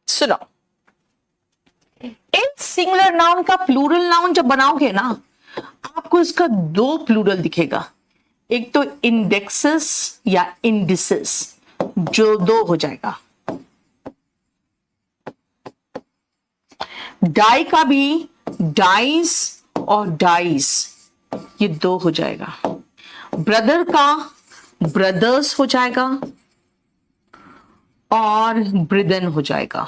सुनो, इन सिंगुलर नाउन का प्लूरल नाउन जब बनाओगे ना, आपको इसका दो प्लूरल दिखेगा। एक तो इंडेक्सेस या इंडिसेस, जो दो हो जाएगा। डाई का भी डाइस और डाइस, ये दो हो जाएगा। ब्रदर का ब्रदर्स हो जाएगा और ब्रिदन हो जाएगा।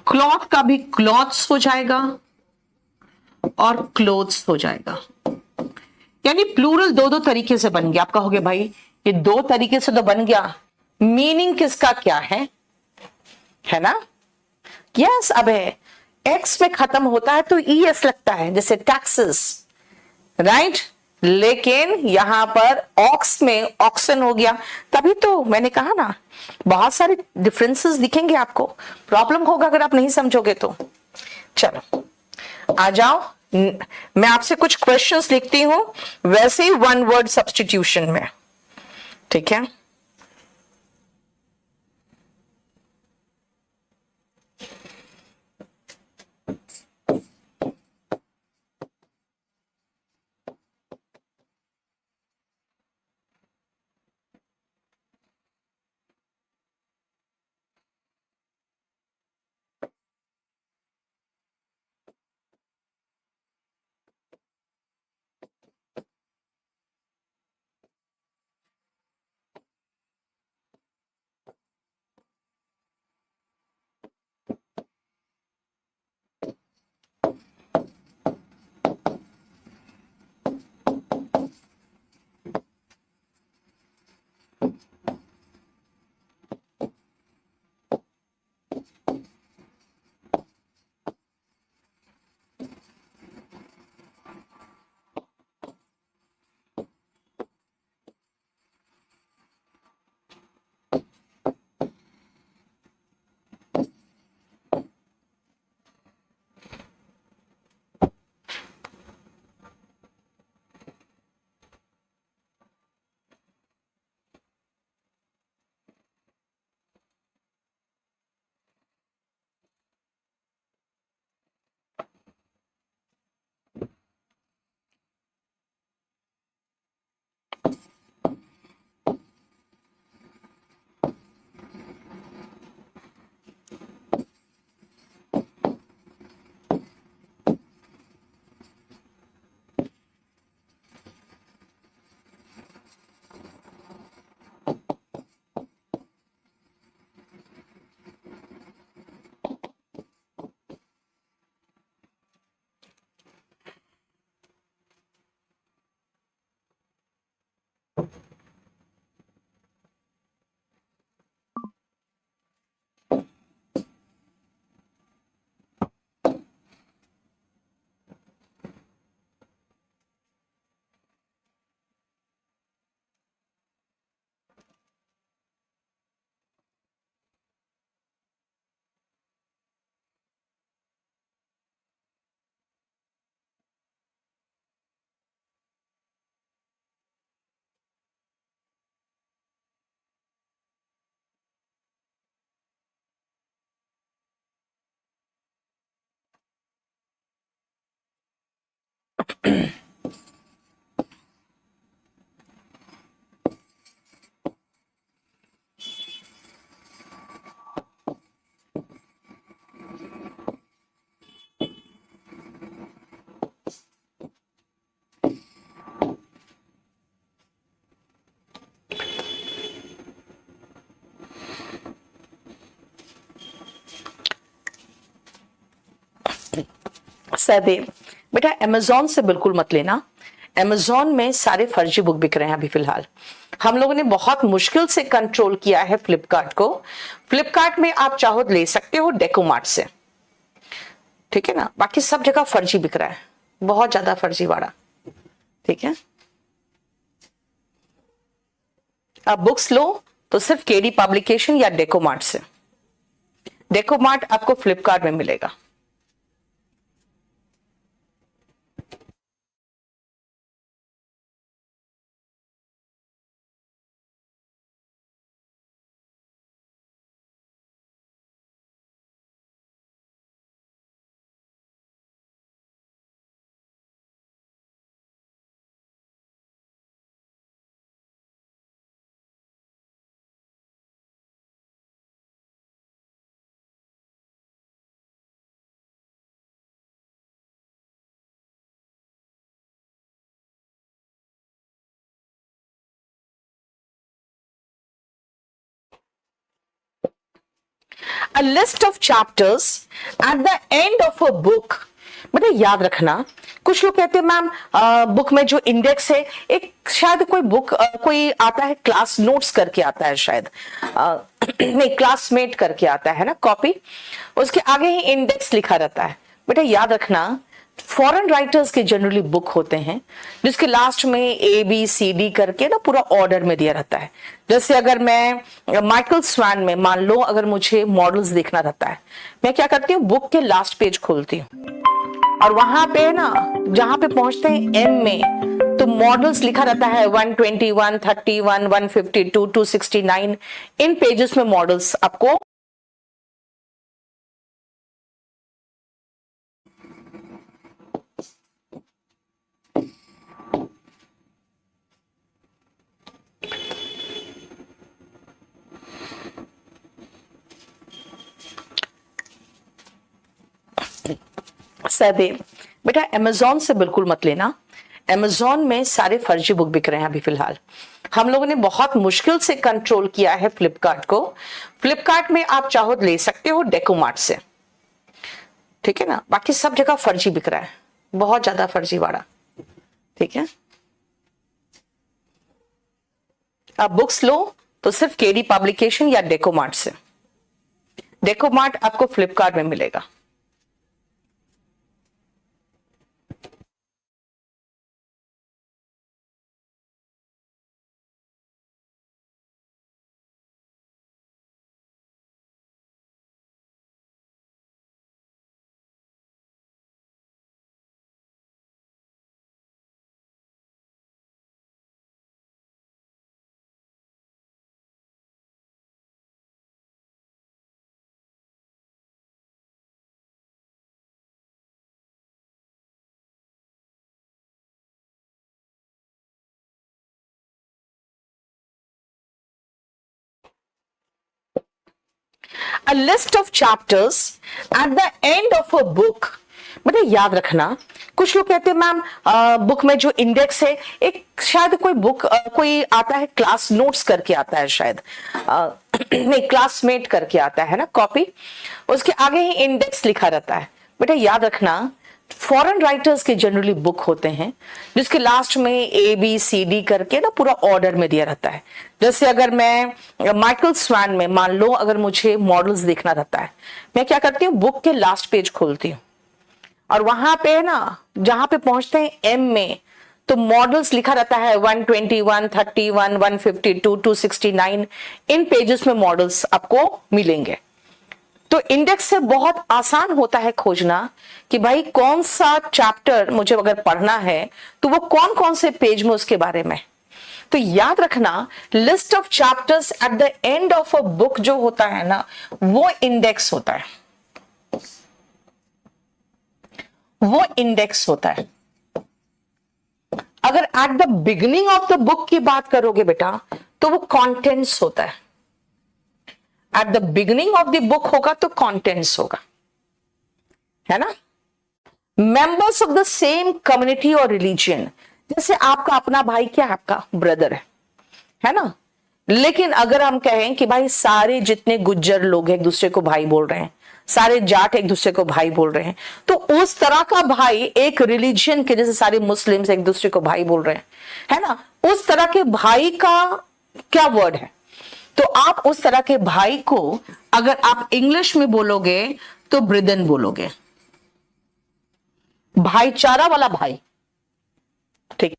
क्लॉथ का भी क्लॉथ्स हो जाएगा और क्लोथ्स हो जाएगा। यानी प्लूरल दो दो तरीके से बन गया। आप कहोगे भाई ये दो तरीके से तो बन गया, मीनिंग किसका क्या है ना? यस, अब है एक्स में खत्म होता है तो ई एस लगता है, जैसे टैक्सेस, राइट। लेकिन यहां पर ऑक्स में ऑक्सन हो गया, तभी तो मैंने कहा ना बहुत सारे डिफरेंसेस दिखेंगे आपको, प्रॉब्लम होगा अगर आप नहीं समझोगे तो। चलो आ जाओ, मैं आपसे कुछ क्वेश्चंस लिखती हूं वैसे ही वन वर्ड सब्स्टिट्यूशन में, ठीक है? सदैव बेटा अमेजोन से बिल्कुल मत लेना। अमेजोन में सारे फर्जी बुक बिक रहे हैं अभी फिलहाल। हम लोगों ने बहुत मुश्किल से कंट्रोल किया है फ्लिपकार्ट को। फ्लिपकार्ट में आप चाहो तो ले सकते हो डेकोमार्ट से, ठीक है ना। बाकी सब जगह फर्जी बिक रहा है, बहुत ज्यादा फर्जीवाड़ा, ठीक है। आप बुक्स लो तो सिर्फ केडी पब्लिकेशन या डेकोमार्ट से। डेकोमार्ट आपको फ्लिपकार्ट में मिलेगा। A list of chapters at the end of a book। बेटा याद रखना, कुछ लोग कहते हैं मैम बुक में जो इंडेक्स है, एक शायद कोई बुक कोई आता है क्लास नोट्स करके आता है शायद, नहीं क्लासमेट करके आता है ना कॉपी, उसके आगे ही इंडेक्स लिखा रहता है। बेटा याद रखना, फॉरेन राइटर्स के जनरली बुक होते हैं जिसके लास्ट में ABCD करके ना पूरा ऑर्डर में दिया रहता है। जैसे अगर मैं माइकल स्वान में मान लो अगर मुझे मॉडल्स देखना रहता है, मैं क्या करती हूँ बुक के लास्ट पेज खोलती हूँ और वहां पे ना जहां पे पहुंचते हैं M में तो मॉडल्स लिखा रहता है 121, 31, 152, 269। इन पेजेस में मॉडल्स आपको सदैव बेटा अमेजोन से बिल्कुल मत लेना। अमेजोन में सारे फर्जी बुक बिक रहे हैं अभी फिलहाल। हम लोगों ने बहुत मुश्किल से कंट्रोल किया है फ्लिपकार्ट को। फ्लिपकार्ट में आप चाहो तो ले सकते हो डेकोमार्ट से, ठीक है ना। बाकी सब जगह फर्जी बिक रहा है, बहुत ज्यादा फर्जीवाड़ा, ठीक है। आप बुक्स लो तो सिर्फ केडी पब्लिकेशन या डेकोमार्ट से। डेकोमार्ट आपको फ्लिपकार्ट में मिलेगा। A list of chapters at the end of a book। बेटा याद रखना, कुछ लोग कहते हैं मैम बुक में जो इंडेक्स है, एक शायद कोई बुक कोई आता है क्लास नोट्स करके आता है शायद, नहीं क्लासमेट करके आता है ना कॉपी, उसके आगे ही इंडेक्स लिखा रहता है। बेटा याद रखना, फॉरेन राइटर्स के जनरली बुक होते हैं जिसके लास्ट में ABCD करके ना पूरा ऑर्डर में दिया रहता है। जैसे अगर मैं माइकल स्वान में मान लो अगर मुझे मॉडल्स देखना रहता है, मैं क्या करती हूँ बुक के लास्ट पेज खोलती हूँ और वहां पे ना जहां पे पहुंचते हैं M में तो मॉडल्स लिखा रहता है 121, 31, 152, 269। इन पेजेस में मॉडल्स आपको मिलेंगे। तो इंडेक्स से बहुत आसान होता है खोजना कि भाई कौन सा चैप्टर मुझे अगर पढ़ना है तो वो कौन कौन से पेज में उसके बारे में। तो याद रखना, list of chapters at the end of a book जो होता है ना वो इंडेक्स होता है, वो इंडेक्स होता है। अगर at the beginning of the book की बात करोगे बेटा तो वो कंटेंट्स होता है। At the beginning of the book होगा तो कंटेंट्स होगा, है ना। Members of the same community और रिलीजन, जैसे आपका अपना भाई क्या आपका ब्रदर है ना। लेकिन अगर हम कहें कि भाई सारे जितने गुज्जर लोग एक दूसरे को भाई बोल रहे हैं, सारे जाट एक दूसरे को भाई बोल रहे हैं, तो उस तरह का भाई एक रिलीजन के, जैसे सारे मुस्लिम्स एक दूसरे को भाई बोल रहे हैं, है ना, उस तरह के भाई का क्या वर्ड है? तो आप उस तरह के भाई को अगर आप इंग्लिश में बोलोगे तो ब्रिदन बोलोगे, भाईचारा वाला भाई। ठीक।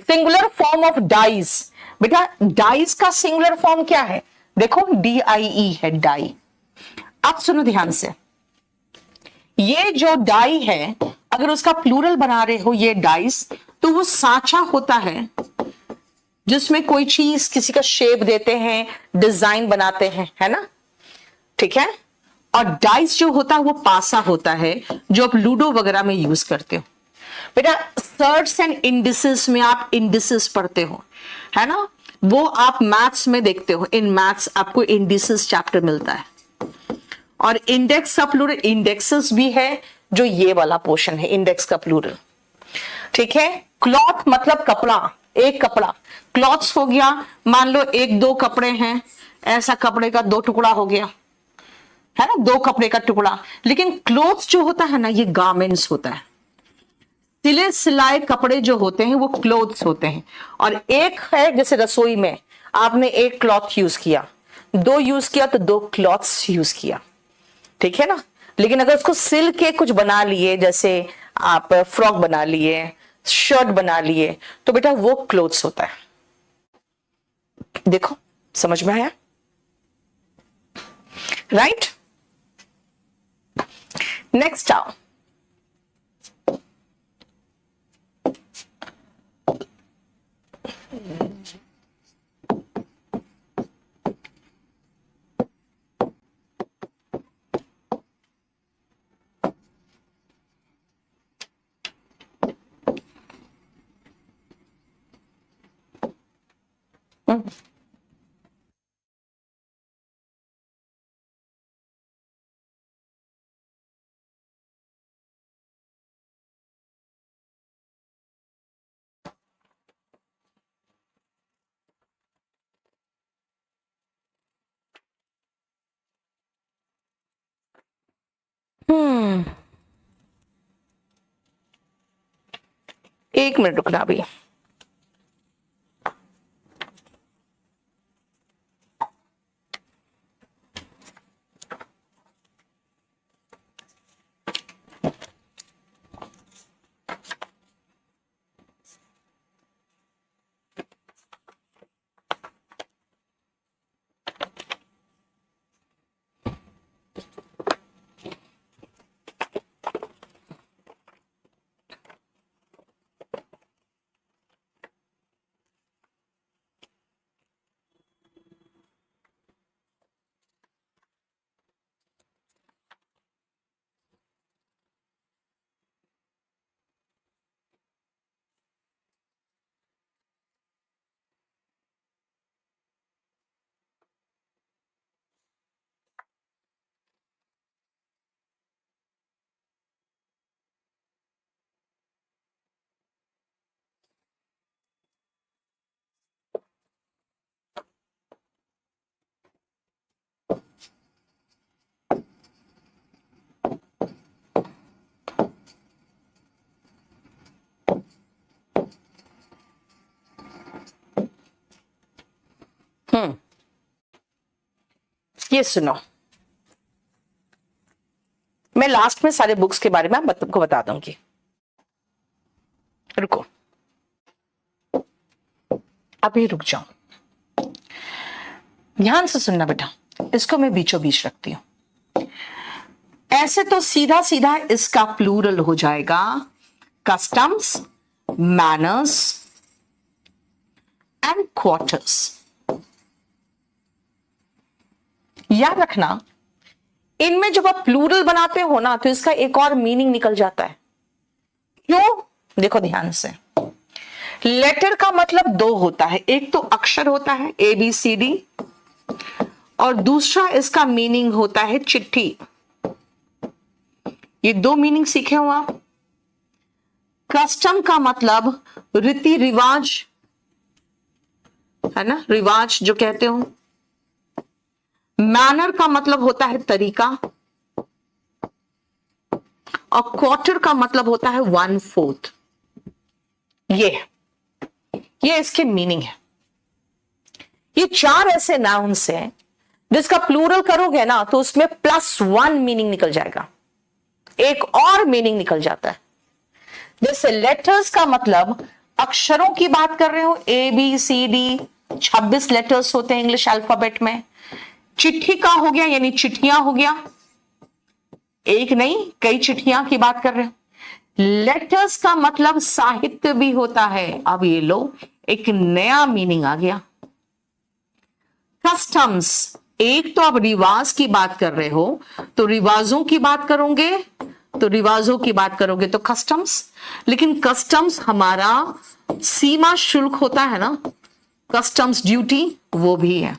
सिंगुलर फॉर्म ऑफ डाइज, बेटा डाइज का सिंगुलर फॉर्म क्या है? देखो DIE है, डाई। अब सुनो ध्यान से, ये जो डाई है अगर उसका प्लूरल बना रहे हो ये डाइस, तो वो सांचा होता है जिसमें कोई चीज किसी का शेप देते हैं, डिजाइन बनाते हैं, है ना, ठीक है। और डाइस जो होता है वो पासा होता है जो आप लूडो वगैरह में यूज करते हो। बेटा सर्ट्स एंड इंडिसेस में आप इंडिसेस पढ़ते हो, है ना, वो आप मैथ्स में देखते हो। इन मैथ्स आपको इंडिसेस चैप्टर मिलता है। और इंडेक्स का प्लूरल इंडेक्सेस भी है, जो ये वाला पोर्शन है इंडेक्स का प्लूरल, ठीक है। क्लॉथ मतलब कपड़ा, एक कपड़ा, क्लॉथ्स हो गया। मान लो एक दो कपड़े हैं, ऐसा कपड़े का दो टुकड़ा हो गया, है ना, दो कपड़े का टुकड़ा। लेकिन क्लोथ्स जो होता है ना, ये गारमेंट्स होता है। सिले सिलाए कपड़े जो होते हैं वो क्लोथ्स होते हैं। और एक है जैसे रसोई में आपने एक क्लॉथ यूज किया, दो यूज किया तो दो क्लॉथ्स यूज किया, ठीक है ना। लेकिन अगर उसको सिल के कुछ बना लिए, जैसे आप फ्रॉक बना लिए, शर्ट बना लिए, तो बेटा वो क्लोथ्स होता है। देखो समझ में आया? राइट। नेक्स्ट आओ, एक मिनट रुकना भी। ये सुनो, मैं लास्ट में सारे बुक्स के बारे में तुमको बता दूंगी। रुको, अभी रुक जाओ, ध्यान से सुनना बेटा। इसको मैं बीचों बीच रखती हूं। ऐसे तो सीधा सीधा इसका प्लूरल हो जाएगा कस्टम्स, मैनर्स एंड क्वार्टर्स। याद रखना, इनमें जब आप प्लूरल बनाते हो ना, तो इसका एक और मीनिंग निकल जाता है। क्यों? देखो ध्यान से, लेटर का मतलब दो होता है, एक तो अक्षर होता है ABCD और दूसरा इसका मीनिंग होता है चिट्ठी। ये दो मीनिंग सीखे हो आप। कस्टम का मतलब रीति रिवाज है ना, रिवाज जो कहते हो। मैनर का मतलब होता है तरीका और क्वार्टर का मतलब होता है 1/4। ये इसके मीनिंग है। ये चार ऐसे नाउन्स हैं जिसका प्लूरल करोगे ना तो उसमें +1 मीनिंग निकल जाएगा, एक और मीनिंग निकल जाता है। जैसे लेटर्स का मतलब अक्षरों की बात कर रहे हो, ABCD 26 लेटर्स होते हैं इंग्लिश अल्फाबेट में। चिट्ठी का हो गया यानी चिट्ठियां हो गया, एक नहीं कई चिट्ठियां की बात कर रहे हो। लेटर्स का मतलब साहित्य भी होता है। अब ये लो एक नया मीनिंग आ गया। कस्टम्स, एक तो आप रिवाज की बात कर रहे हो तो रिवाजों की बात करोगे तो कस्टम्स, लेकिन कस्टम्स हमारा सीमा शुल्क होता है ना, कस्टम्स ड्यूटी, वो भी है।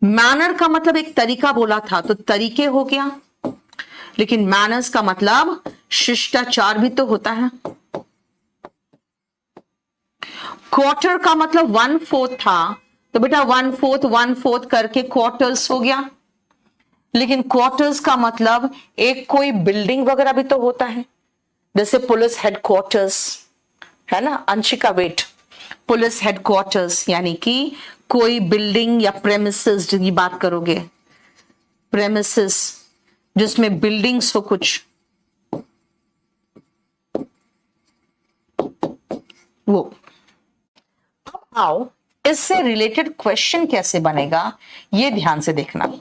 मैनर का मतलब एक तरीका बोला था तो तरीके हो गया, लेकिन मैनर्स का मतलब शिष्टाचार भी तो होता है। क्वार्टर का मतलब 1/4 था तो बेटा 1/4 करके क्वार्टर्स हो गया, लेकिन क्वार्टर्स का मतलब एक कोई बिल्डिंग वगैरह भी तो होता है, जैसे पुलिस हेडक्वार्टर्स है ना, अंशिका वेट, पुलिस हेडक्वार्टर्स यानी कि कोई बिल्डिंग या प्रेमिसेस की बात करोगे, प्रेमिसेस जिसमें बिल्डिंग्स हो कुछ, वो। अब आओ इससे रिलेटेड क्वेश्चन कैसे बनेगा ये ध्यान से देखना।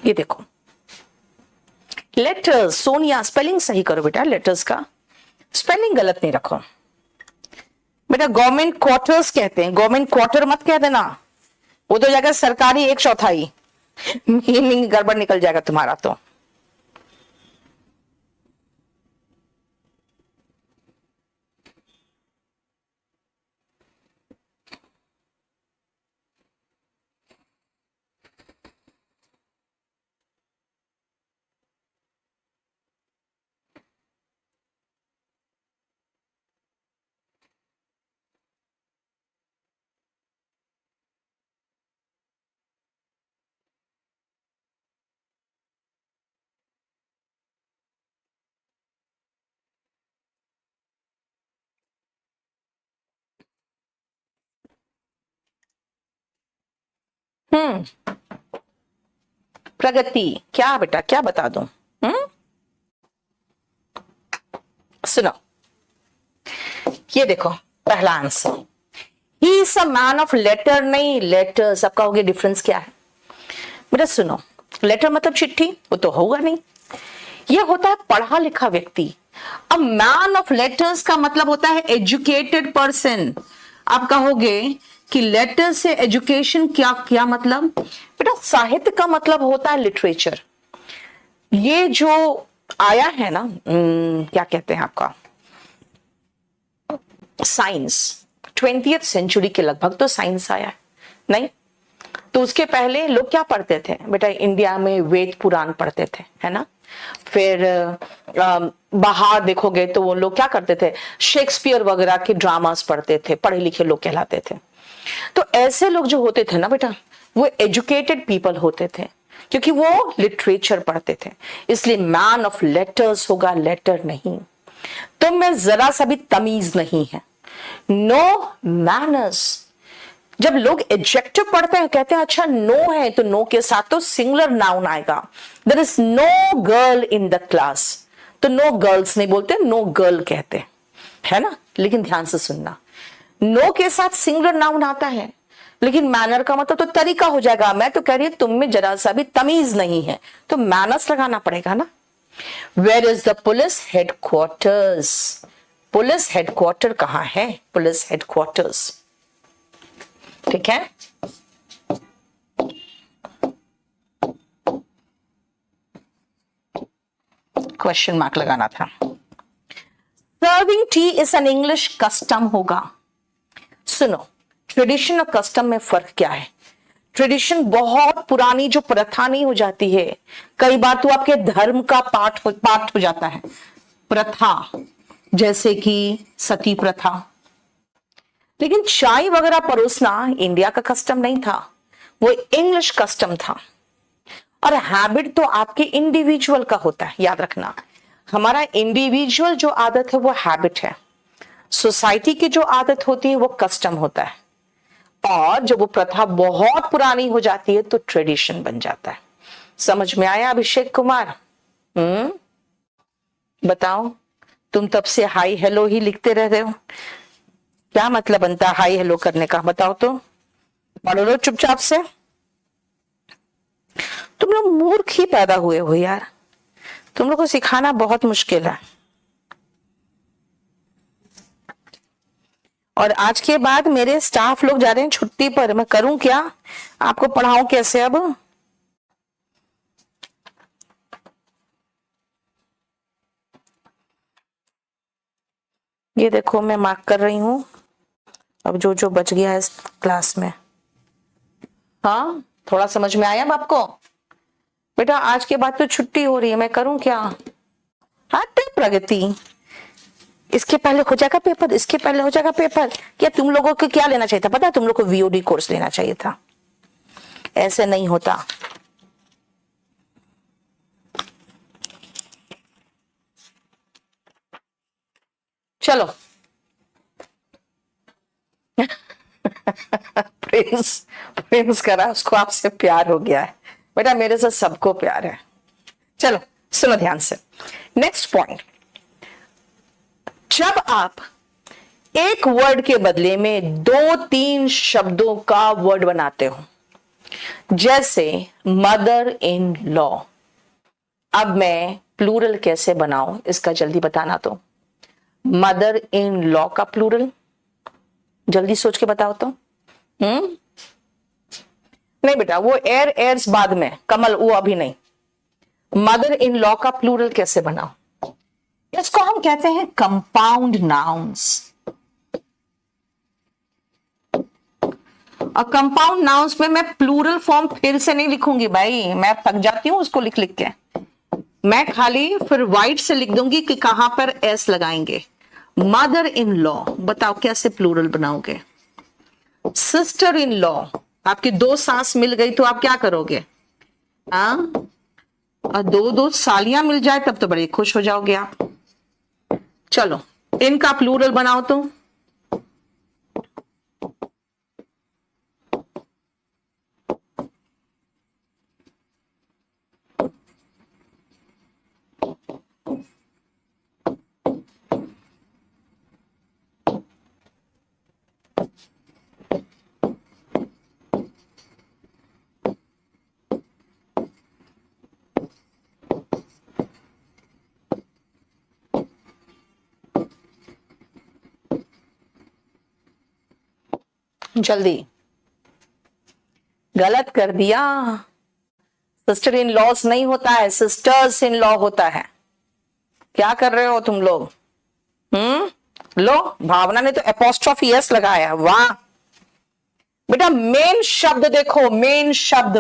ये देखो लेटर्स, सोनिया स्पेलिंग सही करो बेटा, लेटर्स का स्पेलिंग गलत नहीं रखो बेटा। गवर्नमेंट क्वार्टर्स कहते हैं, गवर्नमेंट क्वार्टर मत कह देना, वो तो जाएगा सरकारी 1/4, मीनिंग गड़बड़ निकल जाएगा तुम्हारा तो। प्रगति क्या बेटा, क्या बता दूं? सुनो, ये देखो पहला answer, he is a man of letter नहीं लेटर्स। अब कहोगे डिफरेंस क्या है बेटा? सुनो, लेटर मतलब चिट्ठी, वो तो होगा नहीं, ये होता है पढ़ा लिखा व्यक्ति। अब मैन ऑफ लेटर्स का मतलब होता है एजुकेटेड पर्सन। आप कहोगे कि लेटर से एजुकेशन क्या क्या मतलब? बेटा साहित्य का मतलब होता है लिटरेचर। ये जो आया है ना, क्या कहते हैं आपका, साइंस, 20th सेंचुरी के लगभग तो साइंस आया है नहीं? तो उसके पहले लोग क्या पढ़ते थे बेटा? इंडिया में वेद पुराण पढ़ते थे, है ना? फिर बाहर देखोगे तो वो लोग क्या करते थे? शेक्सपियर वगैरह के ड्रामास पढ़ते थे, पढ़े लिखे लोग कहलाते थे। तो ऐसे लोग जो होते थे ना बेटा, वो एजुकेटेड पीपल होते थे, क्योंकि वो लिटरेचर पढ़ते थे। इसलिए मैन ऑफ लेटर्स होगा, लेटर नहीं। तो में जरा सा भी तमीज नहीं है, नो मैनर्स। जब लोग एडजेक्टिव पढ़ते हैं, कहते हैं अच्छा नो है, तो नो के साथ तो सिंगुलर नाउन आएगा। There is no girl in the class, तो नो गर्ल्स नहीं बोलते, नो गर्ल कहते हैं, है ना? लेकिन ध्यान से सुनना, नो के साथ सिंगुलर नाउन आता है, लेकिन मैनर का मतलब तो तरीका हो जाएगा। मैं तो कह रही हूं तुम में जरा सा भी तमीज नहीं है, तो मैनर्स लगाना पड़ेगा ना। Where is the police headquarters? Police headquarter कहां है? पुलिस हेडक्वार्टर्स, ठीक है? क्वेश्चन मार्क लगाना था। Serving T is an English custom होगा। सुनो, ट्रेडिशन और कस्टम में फर्क क्या है? ट्रेडिशन बहुत पुरानी जो प्रथा नहीं हो जाती है, कई बार तो आपके धर्म का पाठ हो जाता है। प्रथा जैसे कि सती प्रथा, लेकिन चाय वगैरह परोसना इंडिया का कस्टम नहीं था, वो इंग्लिश कस्टम था। और हैबिट तो आपके इंडिविजुअल का होता है, याद रखना। हमारा इंडिविजुअल जो आदत है वो हैबिट है, सोसाइटी की जो आदत होती है वो कस्टम होता है। और जब वो प्रथा बहुत पुरानी हो जाती है तो ट्रेडिशन बन जाता है। समझ में आया अभिषेक कुमार? बताओ, तुम तब से हाई हेलो ही लिखते रह रहे हो, क्या मतलब बनता है हाई हेलो करने का? बताओ तो, पढ़ लो चुपचाप से। तुम लोग मूर्ख ही पैदा हुए हो यार, तुम लोग को सिखाना बहुत मुश्किल है। और आज के बाद मेरे स्टाफ लोग जा रहे हैं छुट्टी पर, मैं करूं क्या? आपको पढ़ाऊं कैसे अब? ये देखो मैं मार्क कर रही हूं अब जो जो बच गया है इस क्लास में। हाँ, थोड़ा समझ में आया अब आपको? बेटा आज के बाद तो छुट्टी हो रही है, मैं करूं क्या? हाँ, प्रगति, इसके पहले हो जाएगा पेपर, इसके पहले हो जाएगा पेपर। क्या तुम लोगों को क्या लेना चाहिए था पता है? तुम लोग को वीओडी कोर्स लेना चाहिए था, ऐसे नहीं होता। चलो प्रिंस, प्रिंस करा, उसको आपसे प्यार हो गया है। बेटा मेरे से सबको प्यार है। चलो सुनो ध्यान से, नेक्स्ट पॉइंट। जब आप एक वर्ड के बदले में 2-3 शब्दों का वर्ड बनाते हो, जैसे मदर इन लॉ, अब मैं प्लूरल कैसे बनाऊं इसका जल्दी बताना। तो मदर इन लॉ का प्लूरल जल्दी सोच के बताओ तो। नहीं बेटा, वो एयर एयर्स बाद में, कमल वो अभी नहीं। मदर इन लॉ का प्लूरल कैसे बनाओ? इसको हम कहते हैं कंपाउंड नाउन्स। और कंपाउंड नाउन्स में मैं प्लूरल फॉर्म फिर से नहीं लिखूंगी भाई, मैं थक जाती हूं उसको लिख लिख के। मैं खाली फिर वाइट से लिख दूंगी कि कहां पर एस लगाएंगे। मदर इन लॉ, बताओ कैसे प्लूरल बनाओगे? सिस्टर इन लॉ, आपकी 2 सास मिल गई तो आप क्या करोगे? हाँ, और 2 सालियां मिल जाए तब तो बड़े खुश हो जाओगे आप। चलो इनका प्लूरल बनाओ तो। जल्दी, गलत कर दिया। सिस्टर इन लॉस नहीं होता है, सिस्टर्स इन लॉ होता है। क्या कर रहे हो तुम लोग? लो, भावना ने तो एपोस्ट्रोफी एस लगाया, वाह बेटा। मेन शब्द देखो, मेन शब्द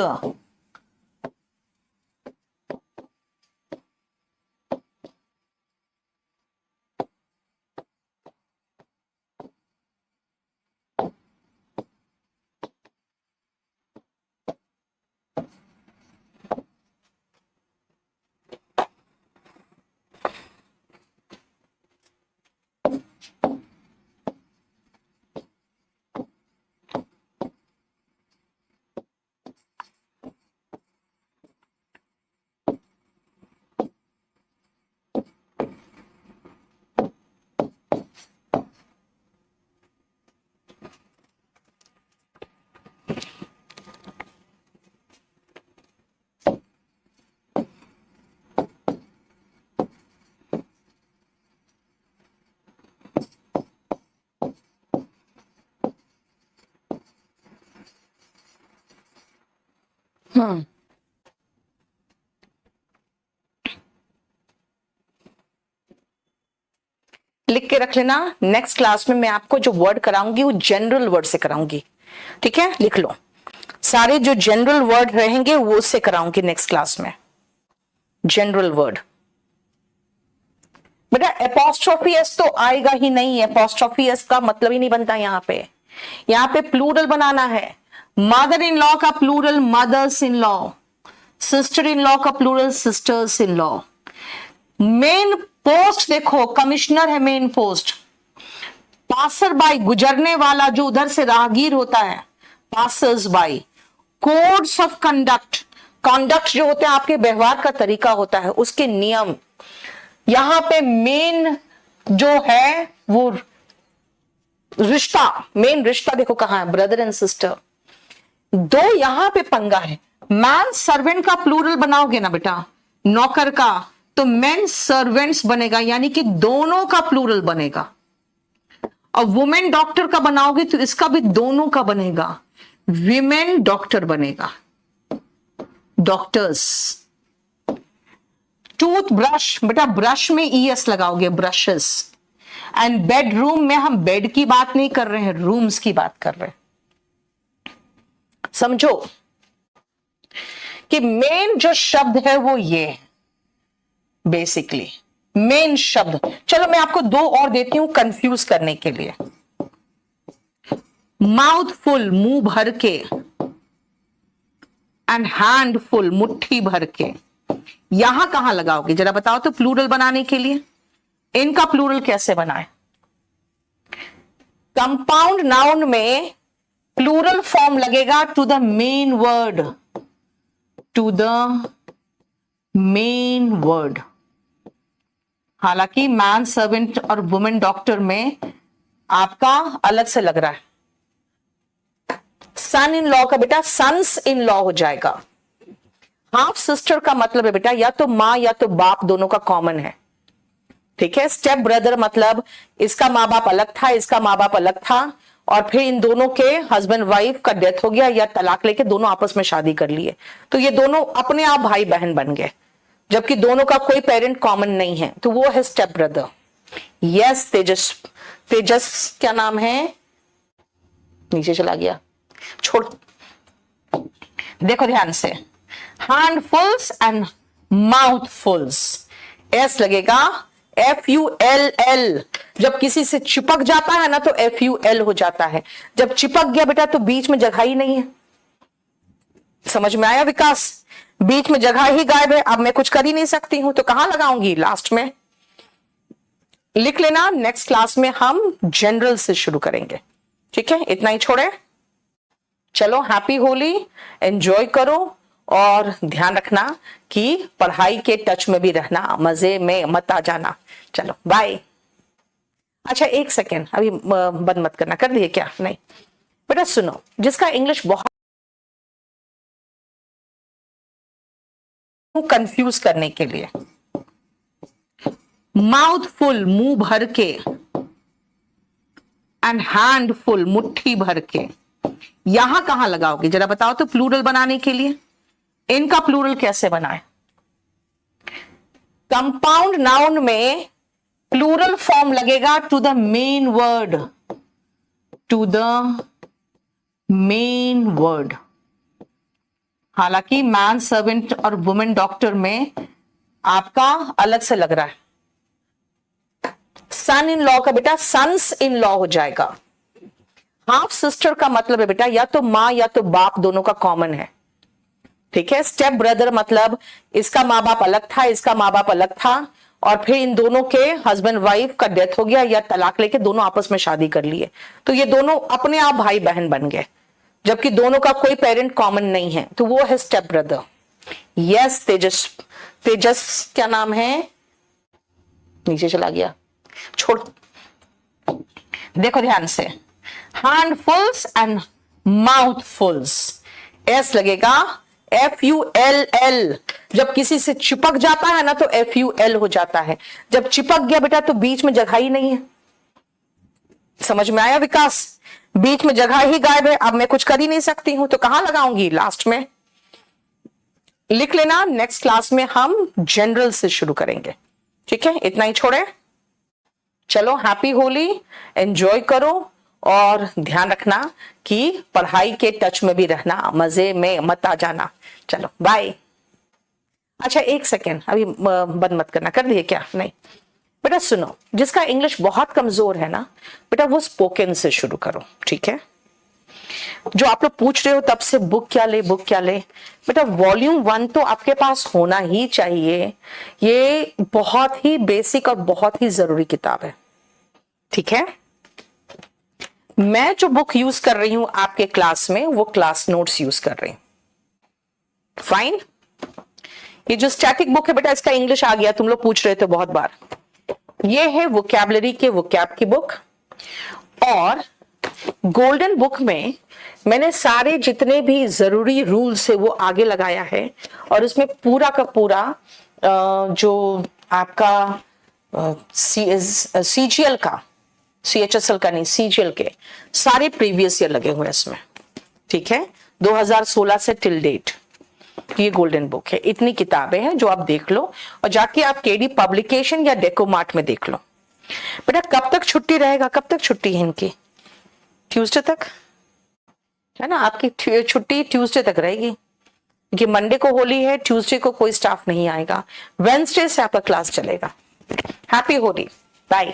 लिख के रख लेना। नेक्स्ट क्लास में मैं आपको जो वर्ड कराऊंगी वो जनरल वर्ड से कराऊंगी, ठीक है? लिख लो, सारे जो जनरल वर्ड रहेंगे वो उससे कराऊंगी नेक्स्ट क्लास में, जनरल वर्ड। बेटा एपोस्ट्रोफी एस तो आएगा ही नहीं, एपोस्ट्रोफी एस का मतलब ही नहीं बनता यहां पे। यहां पे प्लूरल बनाना है। मदर इन लॉ का plural mothers in law, sister in law का plural sisters in law. Main post देखो, कमिश्नर है मेन पोस्ट। पासर बाई, गुजरने वाला जो उधर से राहगीर होता है, passers by. Codes of conduct, conduct जो होते हैं आपके व्यवहार का तरीका होता है, उसके नियम। यहां पे मेन जो है वो रिश्ता, मेन रिश्ता देखो कहां है, ब्रदर एंड सिस्टर। दो यहां पे पंगा है। मैन सर्वेंट का प्लूरल बनाओगे ना बेटा, नौकर का, तो मेन सर्वेंट्स बनेगा, यानी कि दोनों का प्लूरल बनेगा। और वुमेन डॉक्टर का बनाओगे तो इसका भी दोनों का बनेगा, विमेन डॉक्टर बनेगा, डॉक्टर्स। टूथ ब्रश, बेटा ब्रश में ईएस लगाओगे, ब्रशेस। एंड बेडरूम में हम बेड की बात नहीं कर रहे हैं, रूम्स की बात कर रहे हैं। समझो कि मेन जो शब्द है वो ये है बेसिकली, मेन शब्द। चलो मैं आपको दो और देती हूं कंफ्यूज करने के लिए। माउथ फुल, मुंह भर के, एंड हैंड फुल, मुट्ठी भर के। यहां कहां लगाओगे जरा बताओ तो, प्लूरल बनाने के लिए। इनका प्लूरल कैसे बनाए? कंपाउंड नाउन में प्लूरल फॉर्म लगेगा to the main word, to the main word. हालांकि मैन सर्वेंट और वुमेन डॉक्टर में आपका अलग से लग रहा है। सन इन लॉ का बेटा सन्स इन लॉ हो जाएगा। हाफ सिस्टर का मतलब है बेटा या तो मां या तो बाप, दोनों का कॉमन है, ठीक है? स्टेप ब्रदर मतलब इसका माँ बाप अलग था, इसका माँ बाप अलग था, और फिर इन दोनों के हस्बैंड वाइफ का डेथ हो गया या तलाक लेके दोनों आपस में शादी कर लिए, तो ये दोनों अपने आप भाई बहन बन गए, जबकि दोनों का कोई पेरेंट कॉमन नहीं है, तो वो है स्टेप ब्रदर। यस तेजस, तेजस क्या नाम है, नीचे चला गया, छोड़। देखो ध्यान से, हैंडफुल्स एंड माउथफुल्स, एस लगेगा, FULL। जब किसी से चिपक जाता है ना तो FUL हो जाता है। जब चिपक गया बेटा तो बीच में जगह ही नहीं है। समझ में आया विकास? बीच में जगह ही गायब है, अब मैं कुछ कर ही नहीं सकती हूं, तो कहां लगाऊंगी? लास्ट में। लिख लेना, नेक्स्ट क्लास में हम जनरल से शुरू करेंगे, ठीक है? इतना ही छोड़े। चलो, हैप्पी होली, एंजॉय करो, और ध्यान रखना कि पढ़ाई के टच में भी रहना, मजे में मत आ जाना। चलो बाय। अच्छा एक सेकेंड, अभी बंद मत करना। कर दिए क्या? नहीं बेटा सुनो, जिसका इंग्लिश बहुत कंफ्यूज करने के लिए, माउथ फुल, मुंह भर के, एंड हैंड फुल, मुट्ठी भर के। यहां कहां लगाओगे जरा बताओ तो, प्लूरल बनाने के लिए इनका प्लूरल कैसे बनाए? कंपाउंड नाउन में प्लूरल फॉर्म लगेगा to the main word, to the main word. हालांकि मैन सर्वेंट और वुमेन डॉक्टर में आपका अलग से लग रहा है। सन इन लॉ का बेटा सन्स इन लॉ हो जाएगा। हाफ सिस्टर का मतलब है बेटा या तो मां या तो बाप, दोनों का कॉमन है। ठीक है। स्टेप ब्रदर मतलब इसका माँ बाप अलग था, इसका माँ बाप अलग था, और फिर इन दोनों के हस्बैंड वाइफ का डेथ हो गया या तलाक लेके दोनों आपस में शादी कर लिए, तो ये दोनों अपने आप भाई बहन बन गए, जबकि दोनों का कोई पेरेंट कॉमन नहीं है, तो वो है स्टेप ब्रदर। यस तेजस, तेजस क्या नाम है, नीचे चला गया, छोड़। देखो ध्यान से, हैंडफुल्स एंड माउथफुल्स, एस लगेगा, FULL। जब किसी से चिपक जाता है ना तो FUL हो जाता है। जब चिपक गया बेटा तो बीच में जगह ही नहीं है। समझ में आया विकास? बीच में जगह ही गायब है, अब मैं कुछ कर ही नहीं सकती हूं, तो कहां लगाऊंगी? लास्ट में। लिख लेना, नेक्स्ट क्लास में हम जनरल से शुरू करेंगे। ठीक है, इतना ही छोड़े। चलो, हैप्पी होली, एंजॉय करो और ध्यान रखना कि पढ़ाई के टच में भी रहना, मजे में मत आ जाना। चलो बाय। अच्छा एक सेकेंड, अभी बंद मत करना। कर दिए क्या? नहीं बेटा सुनो, जिसका इंग्लिश बहुत कमजोर है ना बेटा, वो स्पोकन से शुरू करो। ठीक है, जो आप लोग पूछ रहे हो तब से बुक क्या ले, बुक क्या ले, बेटा वॉल्यूम 1 तो आपके पास होना ही चाहिए। ये बहुत ही बेसिक और बहुत ही जरूरी किताब है। ठीक है, मैं जो बुक यूज कर रही हूं आपके क्लास में वो क्लास नोट्स यूज कर रही हूं। फाइन। ये जो स्टैटिक बुक है बेटा, इसका इंग्लिश आ गया, तुम लोग पूछ रहे थे बहुत बार। ये है वोकैबुलरी के वोकैब की बुक, और गोल्डन बुक में मैंने सारे जितने भी जरूरी रूल्स है वो आगे लगाया है, और इसमें पूरा का पूरा जो आपका CGL का, CHSL का नहीं, CGL के सारे प्रीवियस ईयर लगे हुए हैं इसमें। ठीक है, 2016 से टिल डेट ये गोल्डन बुक है। इतनी किताबें हैं जो आप देख लो, और जाके आप केडी पब्लिकेशन या डेकोमार्ट में देख लो। बेटा कब तक छुट्टी रहेगा? कब तक छुट्टी है इनकी? ट्यूसडे तक है ना, आपकी छुट्टी ट्यूसडे तक रहेगी, क्योंकि मंडे को होली है, ट्यूसडे को कोई स्टाफ नहीं आएगा, वेडनेसडे से आपका क्लास चलेगा। Happy Holi, bye.